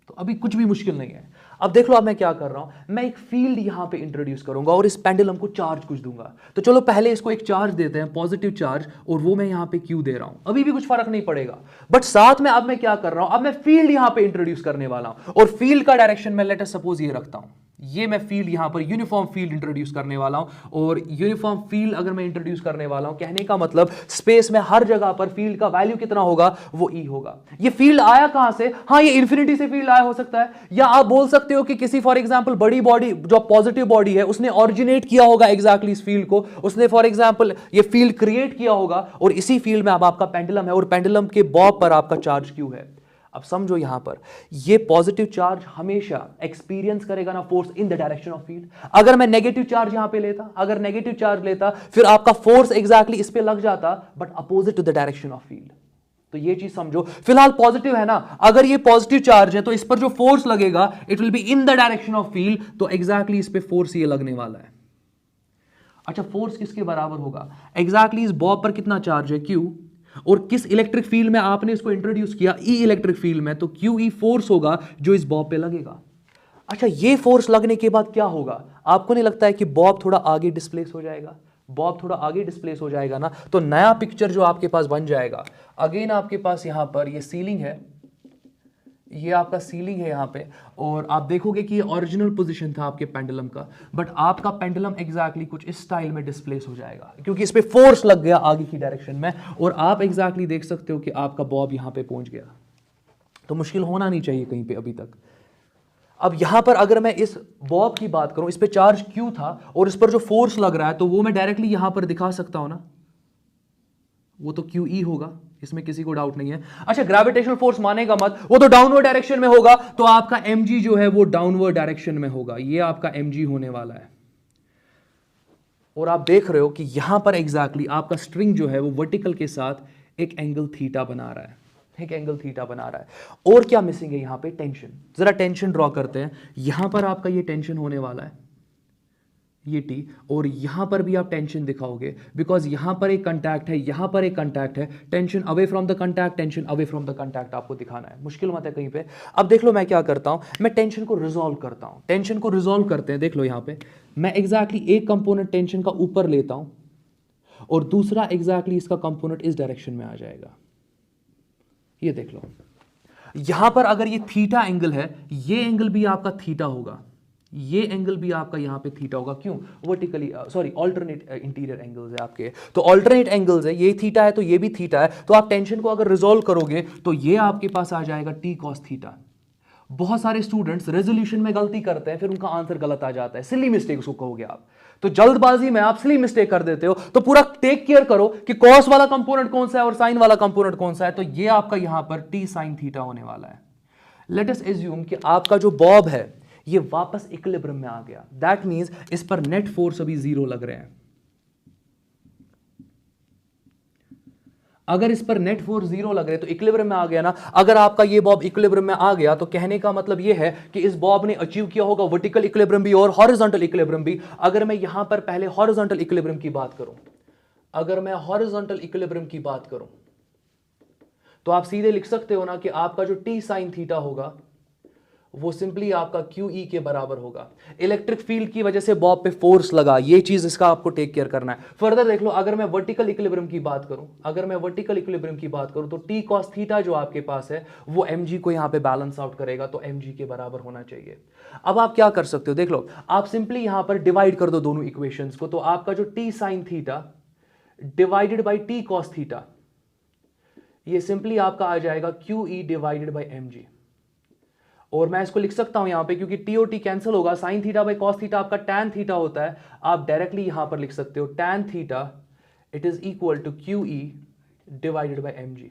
तो अभी कुछ भी मुश्किल नहीं है। अब देख लो, अब मैं क्या कर रहा हूं, मैं एक फील्ड यहां पे इंट्रोड्यूस करूंगा और इस पेंडुलम को चार्ज कुछ दूंगा। तो चलो पहले इसको एक चार्ज देते हैं, पॉजिटिव चार्ज, और वो मैं यहां पे क्यू दे रहा हूं। अभी भी कुछ फर्क नहीं पड़ेगा, बट साथ में अब मैं क्या कर रहा हूं, अब मैं फील्ड यहां पे इंट्रोड्यूस करने वाला हूं और फील्ड का डायरेक्शन में लेट अस सपोज ये रखता हूं। ये मैं फील्ड यहां पर यूनिफॉर्म फील्ड इंट्रोड्यूस करने वाला हूं। और यूनिफॉर्म फील्ड अगर मैं इंट्रोड्यूस करने वाला हूं, कहने का मतलब स्पेस में हर जगह पर फील्ड का वैल्यू कितना होगा, वो ई होगा। ये फील्ड आया कहां से? हाँ, ये इंफिनिटी से फील्ड आया हो सकता है, या आप बोल सकते हो कि किसी फॉर एग्जांपल बड़ी बॉडी जो पॉजिटिव बॉडी है उसने ऑरिजिनेट किया होगा एग्जैक्टली इस फील्ड को, उसने फॉर एग्जांपल ये फील्ड क्रिएट किया होगा और इसी फील्ड में अब आपका पेंडुलम है और पेंडुलम के बॉब पर आपका चार्ज क्यू है। अब समझो यहां पर ये पॉजिटिव चार्ज हमेशा एक्सपीरियंस करेगा ना force in the direction of field. अगर मैं नेगेटिव चार्ज यहां पे लेता, अगर नेगेटिव चार्ज लेता, फिर आपका फोर्स एग्जैक्टली इस पे लग जाता but opposite to the direction of field. तो ये चीज समझो, फिलहाल पॉजिटिव है ना, अगर ये पॉजिटिव चार्ज है तो इस पर जो फोर्स लगेगा it will be in the direction of field. तो एग्जैक्टली इस पे फोर्स ये लगने वाला है। अच्छा, फोर्स किसके बराबर होगा? एग्जैक्टली इस बॉब पर कितना चार्ज है, क्यू, और किस इलेक्ट्रिक फील्ड में आपने इसको इंट्रोड्यूस किया, ई इलेक्ट्रिक फील्ड में, तो क्यू ई फोर्स होगा जो इस बॉब पे लगेगा। अच्छा, ये फोर्स लगने के बाद क्या होगा? आपको नहीं लगता है कि बॉब थोड़ा आगे डिस्प्लेस हो जाएगा? बॉब थोड़ा आगे डिस्प्लेस हो जाएगा ना, तो नया पिक्चर जो आपके पास बन जाएगा, अगेन आपके पास यहां पर ये सीलिंग है, ये आपका सीलिंग है यहां पे, और आप देखोगे कि ये ओरिजिनल पोजीशन था आपके पेंडुलम का, बट आपका पेंडुलम एग्जैक्टली कुछ इस स्टाइल में डिस्प्लेस हो जाएगा क्योंकि इस पे फोर्स लग गया आगे की डायरेक्शन में, और आप एग्जैक्टली देख सकते हो कि आपका बॉब यहां पे पहुंच गया। तो मुश्किल होना नहीं चाहिए कहीं पे अभी तक। अब यहां पर अगर मैं इस बॉब की बात करूं, इस पे चार्ज क्यू था और इस पर जो फोर्स लग रहा है तो वो मैं डायरेक्टली यहां पर दिखा सकता हूं ना, वो तो क्यू ई होगा, इसमें किसी को डाउट नहीं है। अच्छा, ग्रेविटेशनल फोर्स मानेगा मत, वो तो डाउनवर्ड डायरेक्शन में होगा, तो आपका mg जो है वो डाउनवर्ड डायरेक्शन में होगा, ये आपका mg होने वाला है। और आप देख रहे हो कि यहां पर एग्जैक्टली आपका स्ट्रिंग जो है वो वर्टिकल के साथ एक एंगल थीटा बना रहा है, एक एंगल थीटा बना रहा है। और क्या मिसिंग है यहां पे? टेंशन। जरा टेंशन ड्रॉ करते हैं। यहां पर आपका ये टेंशन होने वाला है, ये टी, और यहां पर भी आप टेंशन दिखाओगे बिकॉज यहां पर एक कंटैक्ट है, यहां पर एक कंटैक्ट है। Tension away from the contact, tension away from the contact आपको दिखाना है, मुश्किल मत है कहीं पे। अब देख लो मैं क्या करता हूं, मैं टेंशन को रिजॉल्व करता हूं। टेंशन को रिजॉल्व करते हैं, देख लो यहां पे मैं एग्जैक्टली एक कंपोनेंट टेंशन का ऊपर लेता हूं और दूसरा एग्जैक्टली इसका कंपोनेंट इस डायरेक्शन में आ जाएगा। ये देख लो यहां पर अगर ये थीटा एंगल है, ये एंगल भी आपका थीटा होगा, ये एंगल भी आपका यहां पे थीटा होगा। क्यों? वर्टिकली ऑल्टरनेट इंटीरियर एंगल्स है आपके, तो ऑल्टरनेट एंगल्स है, ये थीटा है तो ये भी थीटा है। तो आप टेंशन को अगर रिजॉल्व करोगे तो ये आपके पास आ जाएगा टी कॉस थीटा। बहुत सारे स्टूडेंट्स रेजोल्यूशन में गलती करते हैं, फिर उनका आंसर गलत आ जाता है, सिली मिस्टेक उसको कहोगे आप। तो जल्दबाजी में आप सिली मिस्टेक कर देते हो, तो पूरा टेक केयर करो कि कॉस वाला कंपोनेंट कौन सा है और साइन वाला कंपोनेंट कौन सा है। तो ये आपका यहां पर टी साइन थीटा होने वाला है। लेट अस एज्यूम कि आपका जो बॉब है ये वापस इक्विलिब्रियम में आ गया, दैट मींस इस पर नेट फोर्स अभी 0 लग रहे हैं। अगर इस पर नेट फोर्स जीरो लग रहे तो इक्विलिब्रियम में आ गया ना। अगर आपका ये बॉब इक्विलिब्रियम में आ गया तो कहने का मतलब ये है कि इस बॉब ने अचीव किया होगा वर्टिकल इक्विलिब्रियम भी और हॉरिजॉन्टल इक्विलिब्रियम भी। अगर मैं यहां पर पहले हॉरिजॉन्टल इक्विलिब्रियम की बात करूं, अगर मैं हॉरिजॉन्टल इक्विलिब्रियम की बात करूं तो आप सीधे लिख सकते हो ना कि आपका जो टी साइन थीटा होगा वो सिंपली आपका क्यू ई के बराबर होगा। इलेक्ट्रिक फील्ड की वजह से बॉब पे फोर्स लगा, ये चीज इसका आपको टेक केयर करना है। फर्दर देख लो, अगर मैं वर्टिकल इक्विलिब्रियम की बात करूं, अगर मैं वर्टिकल इक्विलिब्रियम की बात करूं तो टी कॉस थीटा जो आपके पास है वो एम जी को यहां पे बैलेंस आउट करेगा, तो एम जी के बराबर होना चाहिए। अब आप क्या कर सकते हो, देख लो, आप सिंपली यहां पर डिवाइड कर दो दोनों इक्वेशंस को, तो आपका जो T sine theta divided by T cos theta, ये सिंपली आपका आ जाएगा Q E divided by M G. और मैं इसको लिख सकता हूं यहां पे, क्योंकि टी और टी कैंसिल होगा, sine theta by cos theta आपका टैन थीटा होता है। आप डायरेक्टली यहां पर लिख सकते हो tan theta it is equal to Q E divided by M G.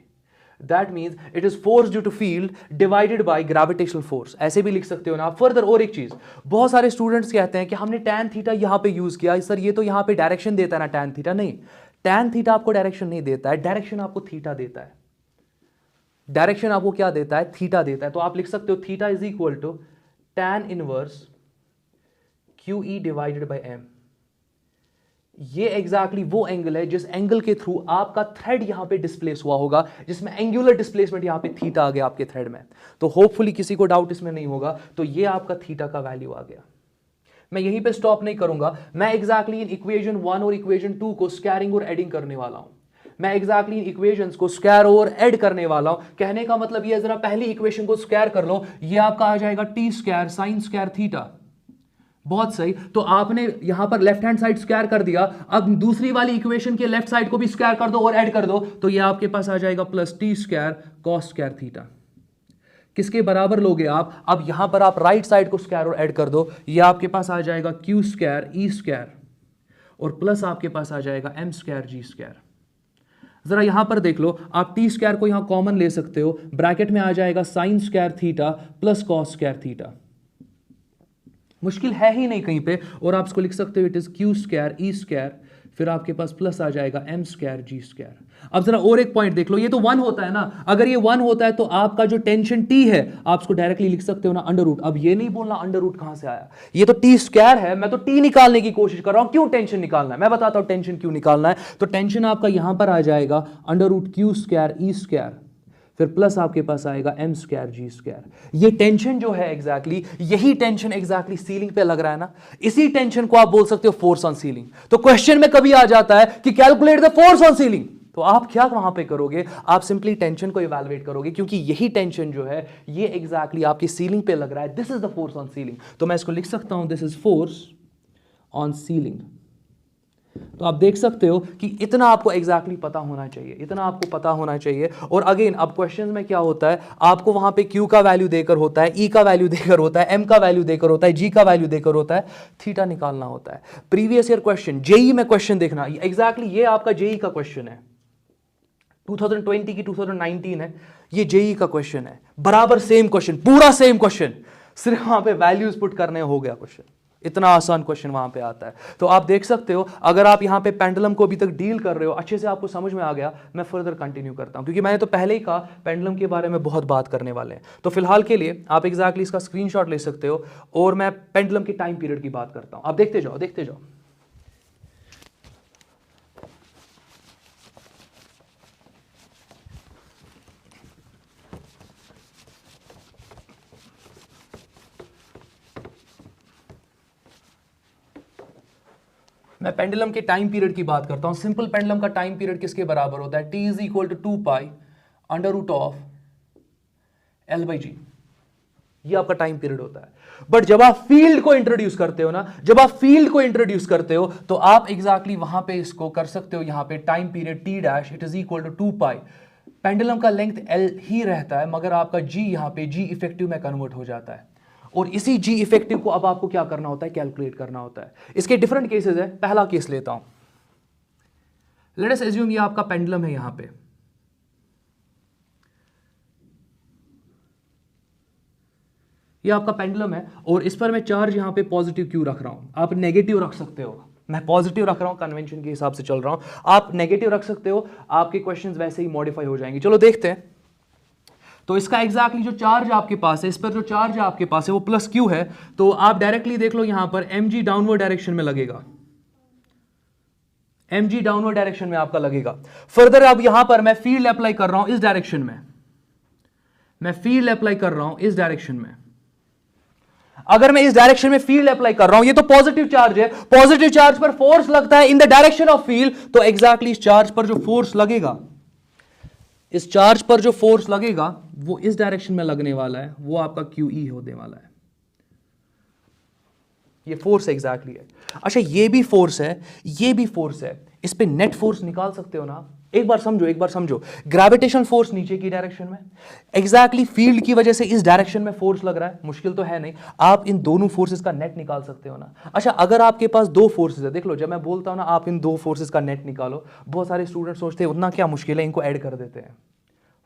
That means it is force due to field divided by gravitational force, ऐसे भी लिख सकते हो ना आप। फर्दर और एक चीज, बहुत सारे स्टूडेंट्स कहते हैं कि हमने टैन थीटा यहां पे यूज किया, सर ये तो यहां पे डायरेक्शन देता है ना टैन थीटा। नहीं, टैन थीटा आपको डायरेक्शन नहीं देता है, डायरेक्शन आपको थीटा देता है। डायरेक्शन आपको क्या देता है, थीटा देता है। तो आप लिख सकते हो theta is equal to tan inverse Q E divided by M. ये एग्जैक्टली वो एंगल है जिस एंगल के थ्रू आपका थ्रेड यहां पे डिस्प्लेस हुआ होगा, जिसमें एंगुलर डिस्प्लेसमेंट यहां पे थीटा आ गया आपके थ्रेड में। तो होपफुली किसी को डाउट इसमें नहीं होगा। तो ये आपका थीटा का वैल्यू आ गया। मैं यहीं पे स्टॉप नहीं करूंगा, मैं एग्जैक्टली इन इक्वेशन 1 और इक्वेशन 2 को स्क्वायरिंग और एडिंग करने वाला हूं। मैं एग्जैक्टली इन इक्वेशंस को स्क्वायर और ऐड करने वाला हूं। कहने का मतलब ये, जरा पहली इक्वेशन को स्क्वायर कर लो, ये आपका आ जाएगा T square sine square theta. बहुत सही, तो आपने यहां पर लेफ्ट हैंड साइड स्क्वायर कर दिया। अब दूसरी वाली इक्वेशन के लेफ्ट साइड को भी स्क्वायर कर दो और ऐड कर दो, तो ये आपके पास आ जाएगा plus T square cos square theta. किसके बराबर लोगे आप, अब यहां पर आप राइट साइड को स्क्वायर और ऐड कर दो, ये आपके पास आ जाएगा क्यू स्क्वायर ई स्क्वायर और प्लस आपके पास आ जाएगा एम स्क्वायर जी स्क्वायर। जरा यहां पर देख लो, आप टी स्क्वायर को यहां कॉमन ले सकते हो, ब्रैकेट में आ जाएगा sine square theta plus cos square theta. मुश्किल है ही नहीं कहीं पे, और आप इसको लिख सकते हो it is Q square E square, फिर आपके पास प्लस आ जाएगा एम स्क्वायर जी स्क्वायर। अब जरा और एक पॉइंट देख लो, ये तो 1 होता है ना, अगर ये 1 होता है तो आपका जो टेंशन टी है आप इसको डायरेक्टली लिख सकते हो ना अंडर रूट। अब ये नहीं बोलना अंडर रूट कहां से आया, ये तो टी स्क्वायर है, मैं तो टी निकालने की कोशिश कर रहा हूं। क्यों टेंशन निकालना है, मैं बताता हूं टेंशन क्यों निकालना है। तो टेंशन आपका यहां पर आ जाएगा under root Q square E square, फिर प्लस आपके पास आएगा एम स्क्वायर जी स्क्वायर। ये टेंशन जो है एग्जैक्टली, यही टेंशन एग्जैक्टली सीलिंग पे लग रहा है ना, इसी टेंशन को आप बोल सकते हो फोर्स ऑन सीलिंग। तो क्वेश्चन में कभी आ जाता है कि calculate the force on ceiling, तो आप क्या वहां पे करोगे, आप सिंपली टेंशन को इवैल्यूएट करोगे, क्योंकि यही टेंशन जो है ये एग्जैक्टली आपकी सीलिंग पे लग रहा है। This is the force on ceiling. तो मैं इसको लिख सकता हूं this is force on ceiling. तो आप देख सकते हो कि इतना आपको एग्जैक्टली पता होना चाहिए, इतना आपको पता होना चाहिए। और अगेन अब क्वेश्चंस में क्या होता है, आपको वहां पे क्यू का वैल्यू देकर होता है, ई का वैल्यू देकर होता है, एम का वैल्यू देकर होता है, जी का वैल्यू देकर होता है, थीटा निकालना होता है। प्रीवियस ईयर क्वेश्चन जेई में क्वेश्चन देखना, एग्जैक्टली ये आपका जेई का क्वेश्चन है, 2020 की 2019 है, ये जेई का क्वेश्चन है, बराबर सेम क्वेश्चन, पूरा सेम क्वेश्चन, सिर्फ वहां पे वैल्यूज पुट करने हो गया क्वेश्चन। इतना आसान क्वेश्चन वहां पे आता है। तो आप देख सकते हो, अगर आप यहां पे पेंडुलम को अभी तक डील कर रहे हो, अच्छे से आपको समझ में आ गया, मैं फर्दर कंटिन्यू करता हूं, क्योंकि मैंने तो पहले ही कहा पेंडुलम के बारे में बहुत बात करने वाले हैं। तो फिलहाल के लिए आप एग्जैक्टली इसका स्क्रीनशॉट ले सकते हो, और मैं पेंडुलम के टाइम पीरियड की बात करता हूं। आप देखते जाओ, देखते जाओ। मैं पेंडुलम के टाइम पीरियड की बात करता हूं। सिंपल पेंडुलम का टाइम पीरियड किसके बराबर होता है, T is equal to 2 pi under root of L by g. ये आपका टाइम पीरियड होता है। बट जब आप फील्ड को इंट्रोड्यूस करते हो ना, जब आप फील्ड को इंट्रोड्यूस करते हो, तो आप एग्जैक्टली वहां पे इसको कर सकते हो, यहां पे time period T dash it is equal to 2 pi. Pendulum का लेंथ एल ही रहता है, मगर आपका जी यहां पे जी इफेक्टिव में कन्वर्ट हो जाता है, और इसी जी इफेक्टिव को अब आपको क्या करना होता है, कैलकुलेट करना होता है। इसके डिफरेंट केसेस है। पहला केस लेता हूं, लेट अस अज्यूम ये आपका पेंडुलम है, यहां पे ये आपका पेंडुलम है, और इस पर मैं चार्ज यहां पे पॉजिटिव क्यू रख रहा हूं, आप नेगेटिव रख सकते हो, मैं पॉजिटिव रख रहा हूं, कन्वेंशन के हिसाब से चल रहा हूं, आप नेगेटिव रख सकते हो, आपके क्वेश्चंस वैसे ही मॉडिफाई हो जाएंगे। चलो देखते हैं। तो इसका एग्जैक्टली जो चार्ज आपके पास है, इस पर जो चार्ज आपके पास है वो प्लस क्यू है, तो आप डायरेक्टली देख लो यहां पर mg डाउनवर्ड डायरेक्शन में लगेगा, mg डाउनवर्ड डायरेक्शन में आपका लगेगा। फर्दर अब यहां पर मैं फील्ड अप्लाई कर रहा हूं इस डायरेक्शन में, मैं फील्ड अप्लाई कर रहा हूं इस डायरेक्शन में। अगर मैं इस डायरेक्शन में फील्ड अप्लाई कर रहा हूं, ये तो पॉजिटिव चार्ज है, पॉजिटिव चार्ज पर फोर्स लगता है in the direction of field, तो एग्जैक्टली इस चार्ज पर जो फोर्स लगेगा, इस चार्ज पर जो फोर्स लगेगा वो इस डायरेक्शन में लगने वाला है, वो आपका QE होने वाला है। ये फोर्स एग्जैक्टली है। अच्छा ये भी फोर्स है, ये भी फोर्स है, इस पे नेट फोर्स निकाल सकते हो ना। एक बार समझो, एक बार समझो, ग्रेविटेशन फोर्स नीचे की डायरेक्शन में, एग्जैक्टली फील्ड की वजह से इस डायरेक्शन में फोर्स लग रहा है, मुश्किल तो है नहीं, आप इन दोनों फोर्सेस का नेट निकाल सकते हो ना। अच्छा अगर आपके पास दो फोर्सेस है, देख लो जब मैं बोलता हूं ना आप इन दो फोर्सेस का नेट निकालो, बहुत सारे स्टूडेंट सोचते हैं उतना क्या मुश्किल है, इनको ऐड कर देते हैं।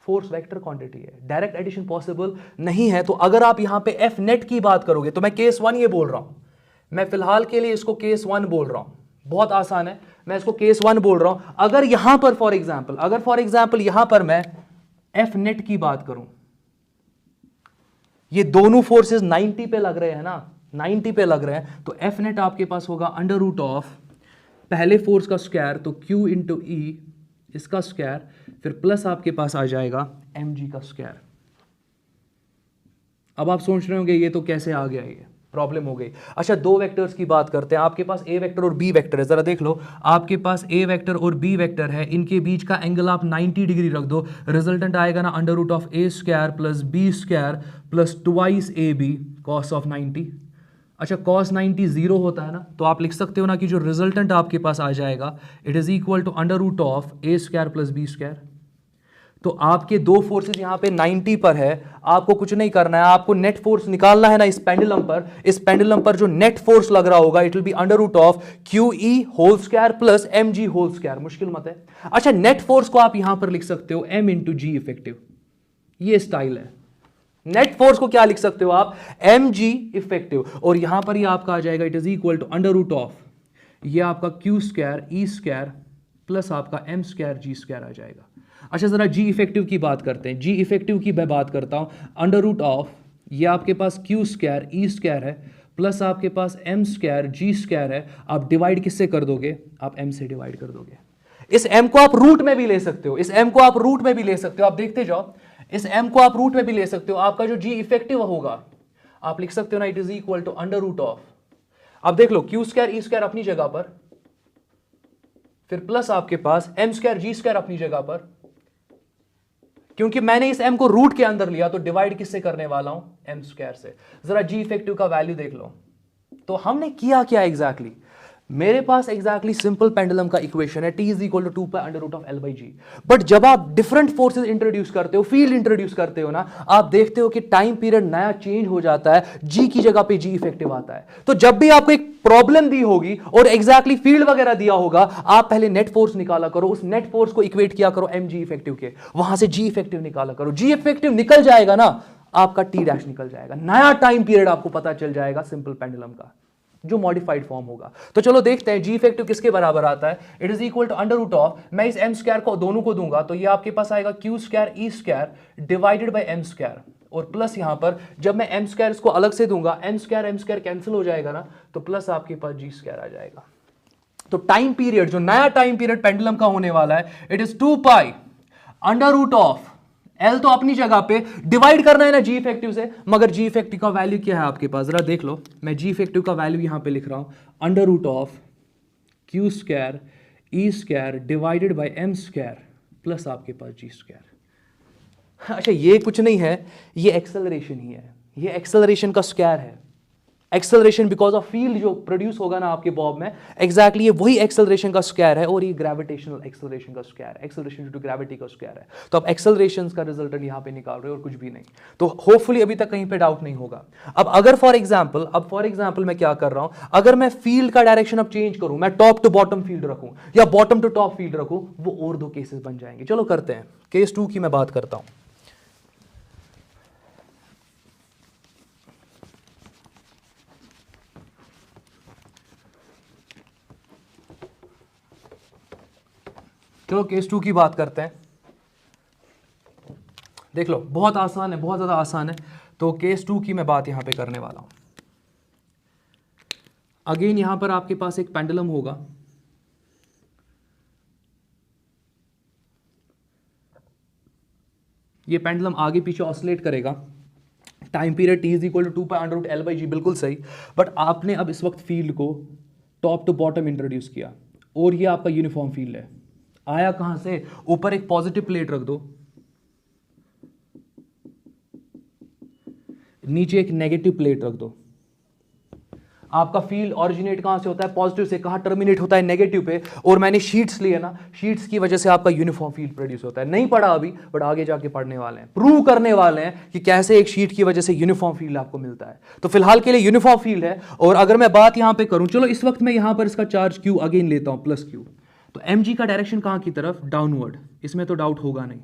फोर्स वेक्टर क्वांटिटी है, डायरेक्ट एडिशन पॉसिबल नहीं है। तो अगर आप यहां पे एफ नेट की बात करोगे, तो मैं केस 1 ये बोल रहा हूं, मैं फिलहाल के लिए इसको केस 1 बोल रहा हूं, बहुत आसान है, मैं इसको केस 1 बोल रहा हूं। अगर यहां पर फॉर एग्जांपल, अगर फॉर एग्जांपल यहां पर मैं एफ नेट की बात करूं, ये दोनों फोर्सेस 90 पे लग रहे हैं ना, 90 पे लग रहे हैं, तो एफ नेट आपके पास होगा अंडर रूट ऑफ पहले फोर्स का स्क्वायर, तो Q इंटू ई इसका स्क्वायर, फिर प्लस आपके पास आ जाएगा mg का स्क्वायर। अब आप सोच रहे होंगे ये तो कैसे आ गया, ये प्रॉब्लम हो गई। अच्छा दो वेक्टर्स की बात करते हैं, आपके पास ए वेक्टर और बी वेक्टर है, जरा देख लो, आपके पास ए वेक्टर और बी वेक्टर है, इनके बीच का एंगल आप 90 डिग्री रख दो, रिजल्टेंट आएगा ना under root of A square plus B square plus twice A B cos of 90। अच्छा कॉस 90 जीरो होता है ना, तो आप लिख सकते हो ना कि जो रिजल्टेंट आपके पास आ जाएगा it is equal to under root of A square plus B square. तो आपके दो फोर्सेस यहां पे 90 पर है, आपको कुछ नहीं करना है, आपको नेट फोर्स निकालना है ना इस पेंडुलम पर, इस पेंडुलम पर जो नेट फोर्स लग रहा होगा it will be under root of QE whole square plus mg whole square, मुश्किल मत है। अच्छा नेट फोर्स को आप यहां पर लिख सकते हो m इंटू जी इफेक्टिव, ये स्टाइल है। नेट फोर्स को क्या लिख सकते हो आप, mg इफेक्टिव, और यहां पर ही आपका आ जाएगा it is equal to under root of ये आपका Q square E square plus आपका m स्क्वायर G स्क्वायर आ जाएगा। अच्छा जरा जी इफेक्टिव की बात करते हैं, जी इफेक्टिव की मैं बात करता हूं, अंडर रूट ऑफ ये आपके पास Q स्क्वायर E स्क्वायर है प्लस आपके पास m स्क्वायर G स्क्वायर है, आप डिवाइड किससे कर दोगे, आप m से डिवाइड कर दोगे। इस m को आप रूट में भी ले सकते हो, इस m को आप रूट में भी ले सकते हो, आप देखते जाओ, इस m को आप रूट में भी ले सकते हो, आपका जो जी इफेक्टिव होगा आप लिख सकते हो ना it is equal to under root of, अब देख लो Q स्क्वायर E स्क्वायर अपनी जगह पर, फिर प्लस आपके पास m स्क्वायर G स्क्वायर अपनी जगह पर, क्योंकि मैंने इस m को रूट के अंदर लिया तो डिवाइड किससे करने वाला हूं, m स्क्वायर से। जरा जी इफेक्टिव का वैल्यू देख लो, तो हमने किया क्या एग्जैक्टली, मेरे पास एग्जैक्टली सिंपल पेंडुलम का इक्वेशन है, T is equal to 2 pi under root of L by G. But जब आप डिफरेंट फोर्सेस इंट्रोड्यूस करते हो, फील्ड इंट्रोड्यूस करते हो ना, आप देखते हो कि टाइम पीरियड नया चेंज हो जाता है, G की जगह पे G इफेक्टिव आता है। तो जब भी आपको एक प्रॉब्लम दी होगी और एग्जैक्टली फील्ड वगैरह दिया होगा, आप पहले नेट फोर्स निकाला करो, उस नेट फोर्स को इक्वेट किया करो mg इफेक्टिव के, वहां से G इफेक्टिव निकाला करो, G इफेक्टिव निकल जाएगा ना, आपका T डैश निकल जाएगा, नया टाइम पीरियड आपको पता चल जाएगा सिंपल पेंडुलम का, जो मॉडिफाइड फॉर्म होगा। तो चलो देखते हैं जी इफेक्टिव किसके बराबर आता है, it is equal to under root of, मैं इस m स्क्वायर को दोनों को दूंगा तो ये आपके पास आएगा Q square E square divided by m square, और प्लस यहां पर जब मैं m स्क्वायर इसको अलग से दूंगा, m स्क्वायर कैंसिल हो जाएगा ना, तो प्लस आपके पास G स्क्वायर आ जाएगा। तो टाइम पीरियड, जो नया टाइम पीरियड पेंडुलम का होने वाला है, it is 2 pi under root of L तो अपनी जगह पे, डिवाइड करना है ना G इफेक्टिव से, मगर G इफेक्टिव का वैल्यू क्या है आपके पास, जरा देख लो, मैं G इफेक्टिव का वैल्यू यहां पे लिख रहा हूं, under root of Q square E square divided by m square plus आपके पास G स्क्वायर। अच्छा ये कुछ नहीं है, ये एक्सेलरेशन ही है, ये एक्सेलरेशन का स्क्वायर है, एक्सेलरेशन बिकॉज ऑफ फील्ड जो प्रोड्यूस होगा ना आपके बॉब में, एग्जैक्टली ये वही एक्सेलरेशन का स्क्वायर है, और ये ग्रेविटेशनल एक्सेलरेशन का स्क्वायर है, एक्सेलरेशन ड्यू टू ग्रेविटी का स्क्वायर है। तो आप एक्सेलरेशन का रिजल्टेंट यहां पे निकाल रहे हो और कुछ भी नहीं, तो होपफुली अभी तक कहीं पे डाउट नहीं होगा। अब अगर फॉर एग्जांपल मैं क्या कर रहा हूं, अगर मैं फील्ड का डायरेक्शन अब चेंज करूं, मैं टॉप टू बॉटम फील्ड रखूं या बॉटम टू टॉप फील्ड रखूं, वो और दो केसेस बन जाएंगे। चलो करते हैं, केस 2 की मैं बात करता हूं। चलो केस 2 की बात करते हैं। देख लो बहुत आसान है, बहुत ज़्यादा आसान है। तो केस 2 की मैं बात यहां पे करने वाला हूं। अगेन यहां पर आपके पास एक पेंडुलम होगा, ये पेंडुलम आगे पीछे ऑसिलेट करेगा, time period t is equal to 2π√L/g, बिल्कुल सही। बट आपने अब इस वक्त फील्ड को टॉप टू बॉटम इंट्रोड्यूस किया और ये आपका यूनिफॉर्म फील्ड है। आया कहां से? ऊपर एक पॉजिटिव प्लेट रख दो, नीचे एक नेगेटिव प्लेट रख दो। आपका फील्ड ओरिजिनेट कहां से होता है? पॉजिटिव से। कहां टर्मिनेट होता है? नेगेटिव पे। और मैंने शीट्स लिए ना, शीट्स की वजह से आपका यूनिफॉर्म फील्ड प्रोड्यूस होता है। नहीं पढ़ा अभी, बट आगे जाके पढ़ने वाले हैं, प्रूव करने वाले हैं कि कैसे एक शीट की वजह से यूनिफॉर्म फील्ड आपको मिलता है। तो फिलहाल के लिए यूनिफॉर्म फील्ड है। और अगर मैं बात यहां पे करूं, चलो इस वक्त मैं यहां पर इसका चार्ज Q अगेन लेता हूं, प्लस Q। तो mg का डायरेक्शन कहां की तरफ? डाउनवर्ड। इसमें तो डाउट होगा नहीं।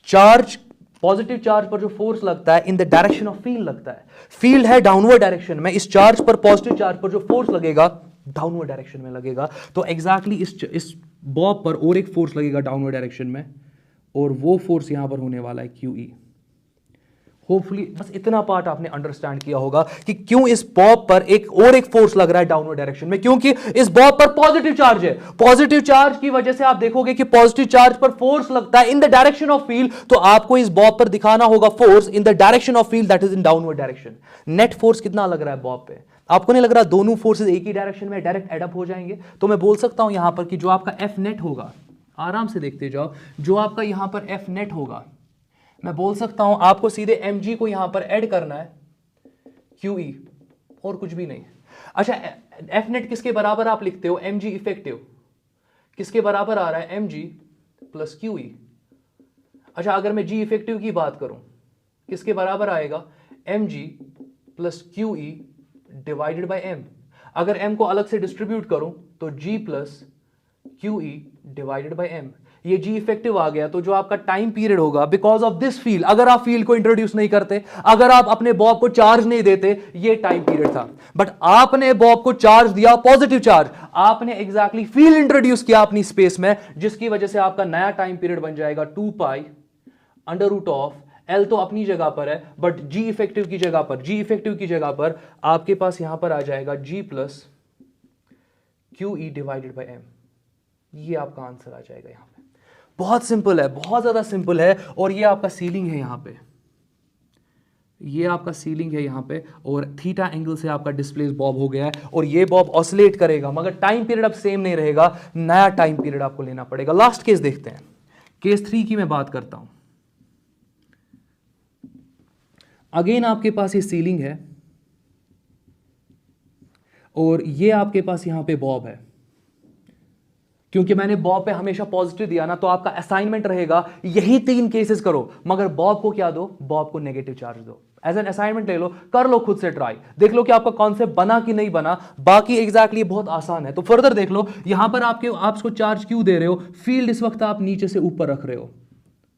चार्ज, पॉजिटिव चार्ज पर जो फोर्स लगता है in the direction of field लगता है। फील्ड है डाउनवर्ड डायरेक्शन में, इस चार्ज पर, पॉजिटिव चार्ज पर जो फोर्स लगेगा डाउनवर्ड डायरेक्शन में लगेगा। तो एग्जैक्टली इस बॉब पर और एक फोर्स लगेगा डाउनवर्ड डायरेक्शन में, और वो फोर्स यहां पर होने वाला है QE। होपफुली बस इतना पार्ट आपने अंडरस्टैंड किया होगा कि क्यों इस बॉब पर एक और एक फोर्स लग रहा है डाउनवर्ड डायरेक्शन में, क्योंकि इस बॉब पर पॉजिटिव चार्ज है। पॉजिटिव चार्ज की वजह से आप देखोगे कि पॉजिटिव चार्ज पर फोर्स लगता है in the direction of field, तो आपको इस बॉब पर दिखाना होगा force in the direction of field that is in downward direction. Net force कितना लग रहा है बॉब पे? आपको नहीं लग रहा दोनों फोर्सेस एक ही डायरेक्शन में डायरेक्ट एडअप हो जाएंगे? तो मैं बोल सकता हूं यहां पर कि जो आपका F नेट होगा, आराम से देखते जाओ, जो आपका यहां पर F नेट होगा, मैं बोल सकता हूं आपको सीधे mg को यहां पर ऐड करना है QE, और कुछ भी नहीं। अच्छा, F नेट किसके बराबर आप लिखते हो? mg इफेक्टिव किसके बराबर आ रहा है? mg plus QE। अच्छा, अगर मैं g इफेक्टिव की बात करूं, किसके बराबर आएगा? mg plus QE divided by m। अगर m को अलग से डिस्ट्रीब्यूट करूं तो g plus QE divided by m। ये जी इफेक्टिव आ गया। तो जो आपका टाइम पीरियड होगा बिकॉज ऑफ दिस फील्ड, अगर आप फील्ड को इंट्रोड्यूस नहीं करते, अगर आप अपने बॉब को चार्ज नहीं देते, ये टाइम पीरियड था। बट आपने बॉब को चार्ज दिया, पॉजिटिव चार्ज, आपने एग्जैक्टली फील्ड इंट्रोड्यूस किया अपनी स्पेस में, जिसकी वजह से आपका नया टाइम पीरियड बन जाएगा 2π√, L तो अपनी जगह पर है, बट जी इफेक्टिव की जगह पर, जी इफेक्टिव की जगह पर आपके पास यहां पर आ जाएगा G plus QE divided by m। ये आपका आंसर आ जाएगा यहां पे। बहुत सिंपल है, बहुत ज्यादा सिंपल है। और ये आपका सीलिंग है यहां पे, ये आपका सीलिंग है यहां पे, और थीटा एंगल से आपका डिस्प्लेस बॉब हो गया है। और ये बॉब ऑसिलेट करेगा, मगर टाइम पीरियड अब सेम नहीं रहेगा, नया टाइम पीरियड आपको लेना पड़ेगा। लास्ट केस देखते हैं, केस 3 की मैं बात करता हूं। अगेन आपके पास ये सीलिंग है और ये आपके पास यहां पे बॉब है। क्योंकि मैंने बॉब पे हमेशा पॉजिटिव दिया ना, तो आपका असाइनमेंट रहेगा यही 3 केसेस करो, मगर बॉब को क्या दो? बॉब को नेगेटिव चार्ज दो। एज एन असाइनमेंट ले लो, कर लो खुद से ट्राई, देख लो कि आपका कॉन्सेप्ट बना कि नहीं बना। बाकी एग्जैक्टली बहुत आसान है। तो फर्दर देख लो, यहां पर आपको चार्ज क्यों दे रहे हो? फील्ड इस वक्त आप नीचे से ऊपर रख रहे हो,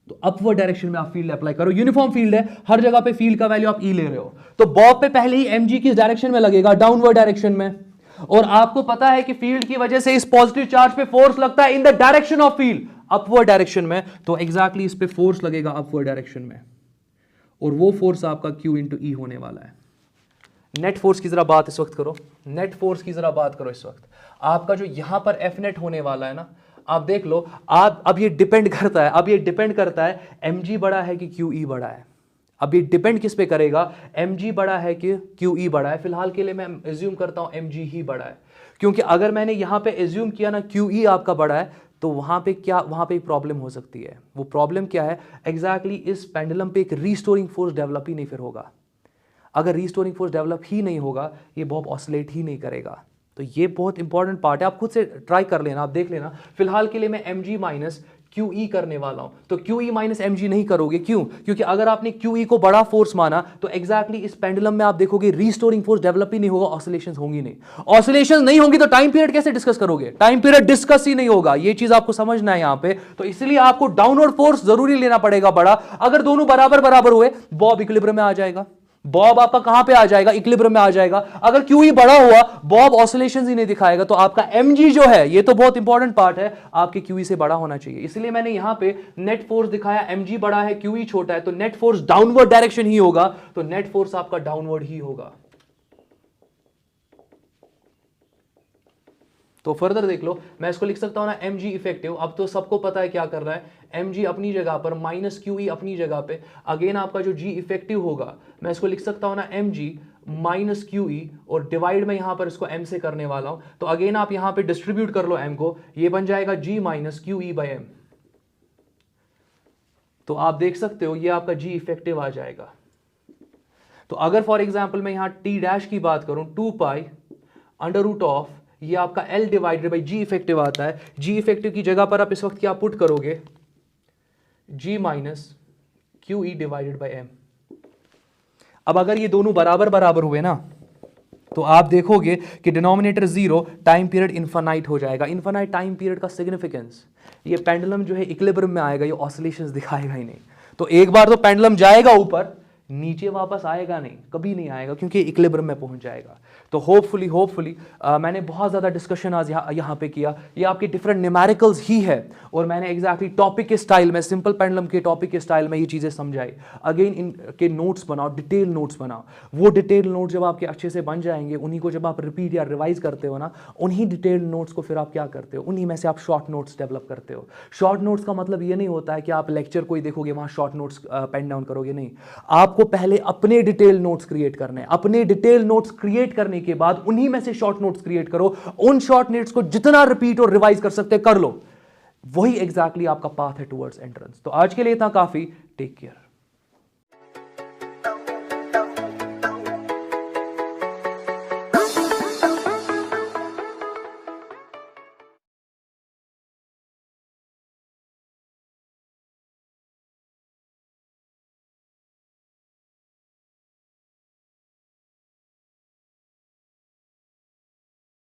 तो अपवर्ड डायरेक्शन में आप फील्ड अप्लाई करो। यूनिफॉर्म फील्ड है, हर जगह पे फील्ड का वैल्यू आप E ले रहे हो, तो बॉब पे पहले ही mg किस डायरेक्शन में लगेगा? डाउनवर्ड डायरेक्शन में। और आपको पता है कि फील्ड की वजह से इस पॉजिटिव चार्ज पे फोर्स लगता है in the direction of field, upward direction में। तो एग्जैक्टली इस पे फोर्स लगेगा अपवर्ड डायरेक्शन में, और वो फोर्स आपका Q इंटू E होने वाला है। नेट फोर्स की जरा बात इस वक्त करो, नेट फोर्स की जरा बात करो इस वक्त। आपका जो यहां पर F नेट होने वाला है ना, आप देख लो, आप अब ये डिपेंड करता है mg बड़ा है कि QE बड़ा है। अब ये डिपेंड किस पे करेगा? mg बड़ा है कि QE बड़ा है। फिलहाल के लिए मैं एज्यूम करता हूं mg ही बड़ा है, क्योंकि अगर मैंने यहां पे एज्यूम किया ना QE आपका बड़ा है, तो वहां पे एक प्रॉब्लम हो सकती है। वो प्रॉब्लम क्या है? एग्जैक्टली इस पेंडुलम पे एक रीस्टोरिंग फोर्स डेवलप ही नहीं फिर होगा। अगर रीस्टोरिंग फोर्स डेवलप ही नहीं होगा, ये बॉब ऑसिलेट ही नहीं करेगा। तो ये बहुत इंपॉर्टेंट पार्ट है, आप खुद से ट्राई कर लेना, आप देख लेना। फिलहाल के लिए मैं mg माइनस QE करने वाला हूं। तो QE माइनस mg नहीं करोगे, क्यों? क्योंकि अगर आपने QE को बड़ा फोर्स माना, तो एग्जैक्टली इस पेंडुलम में आप देखोगे रीस्टोरिंग फोर्स डेवलप ही नहीं होगा, ऑसिलेशंस होंगी नहीं। ऑसिलेशंस नहीं होंगी तो टाइम पीरियड कैसे डिस्कस करोगे? टाइम पीरियड डिस्कस ही नहीं होगा, ये चीज आपको समझना है यहां पे। तो इसलिए आपको डाउनवर्ड फोर्स जरूरी लेना पड़ेगा बड़ा। अगर दोनों बराबर हुए, बॉब इक्विलिब्रियम में आ जाएगा। बॉब आपका कहां पे आ जाएगा, इक्विलिब्रियम में आ जाएगा। अगर QE बड़ा हुआ, बॉब ऑसिलेशंस ही नहीं दिखाएगा, तो आपका mg जो है, ये तो बहुत इंपॉर्टेंट पार्ट है, आपके QE से बड़ा होना चाहिए। इसलिए मैंने यहां पे नेट फोर्स दिखाया, mg बड़ा है, QE छोटा है, तो नेट फोर्स डाउनवर्ड डायरेक्शन ही होगा, तो नेट फोर्स आपका डाउनवर्ड ही होगा। तो फर्दर देख लो, मैं इसको लिख सकता हूं ना mg इफेक्टिव। अब तो सबको पता है क्या कर रहा है, mg अपनी जगह पर माइनस QE अपनी जगह पे। अगेन आपका जो g इफेक्टिव होगा, मैं इसको लिख सकता हूं ना mg माइनस QE, और डिवाइड में यहां पर इसको m से करने वाला हूं। तो अगेन आप यहां पे डिस्ट्रीब्यूट कर लो m को, ये बन जाएगा g minus QE by m। तो आप देख सकते हो ये आपका g इफेक्टिव आ जाएगा। तो अगर फॉर एग्जाम्पल मैं यहां t डैश की बात करूं, 2 पाई अंडर रूट ऑफ, ये आपका L divided by G effective आता है। G इफेक्टिव की जगह पर आप इस वक्त क्या पुट करोगे, G minus QE divided by M। अब अगर ये दोनों बराबर बराबर हुए ना, तो आप देखोगे कि डिनोमिनेटर 0, टाइम पीरियड इन्फानाइट हो जाएगा। इन्फानाइट टाइम पीरियड का सिग्निफिकेंस, ये पेंडुलम जो है इक्विलिब्रियम में आएगा, ये ऑसिलेशंस दिखाएगा ही नहीं। तो एक बार तो पेंडुलम जाएगा ऊपर, नीचे वापस आएगा नहीं, कभी नहीं आएगा, क्योंकि इक्विलिब्रियम में पहुंच जाएगा। तो होपफुली मैंने बहुत ज़्यादा डिस्कशन आज यहाँ पे किया। ये आपके डिफरेंट न्यूमेरिकल्स ही है, और मैंने एग्जैक्टली टॉपिक के स्टाइल में, सिंपल पेंडुलम के टॉपिक के स्टाइल में ये चीज़ें समझाई। अगेन इनके नोट्स बनाओ, डिटेल नोट्स बनाओ। वो डिटेल नोट्स जब आपके अच्छे से बन जाएंगे, उन्हीं को जब आप रिपीट या रिवाइज करते हो ना, उन्हीं डिटेल नोट्स को फिर आप क्या करते हो, उन्हीं में से आप शॉर्ट नोट्स डेवलप करते हो। शॉर्ट नोट्स का मतलब ये नहीं होता है कि आप लेक्चर कोई देखोगे वहाँ शॉर्ट नोट्स पेन डाउन करोगे, नहीं। आपको पहले अपने डिटेल नोट्स क्रिएट करने हैं। अपने डिटेल नोट्स क्रिएट करने के बाद उन्हीं में से शॉर्ट नोट्स क्रिएट करो। उन शॉर्ट नोट्स को जितना रिपीट और रिवाइज कर सकते कर लो। वही एग्जैक्टली आपका पाथ है टुवर्ड्स एंट्रेंस। तो आज के लिए इतना काफी। Take care.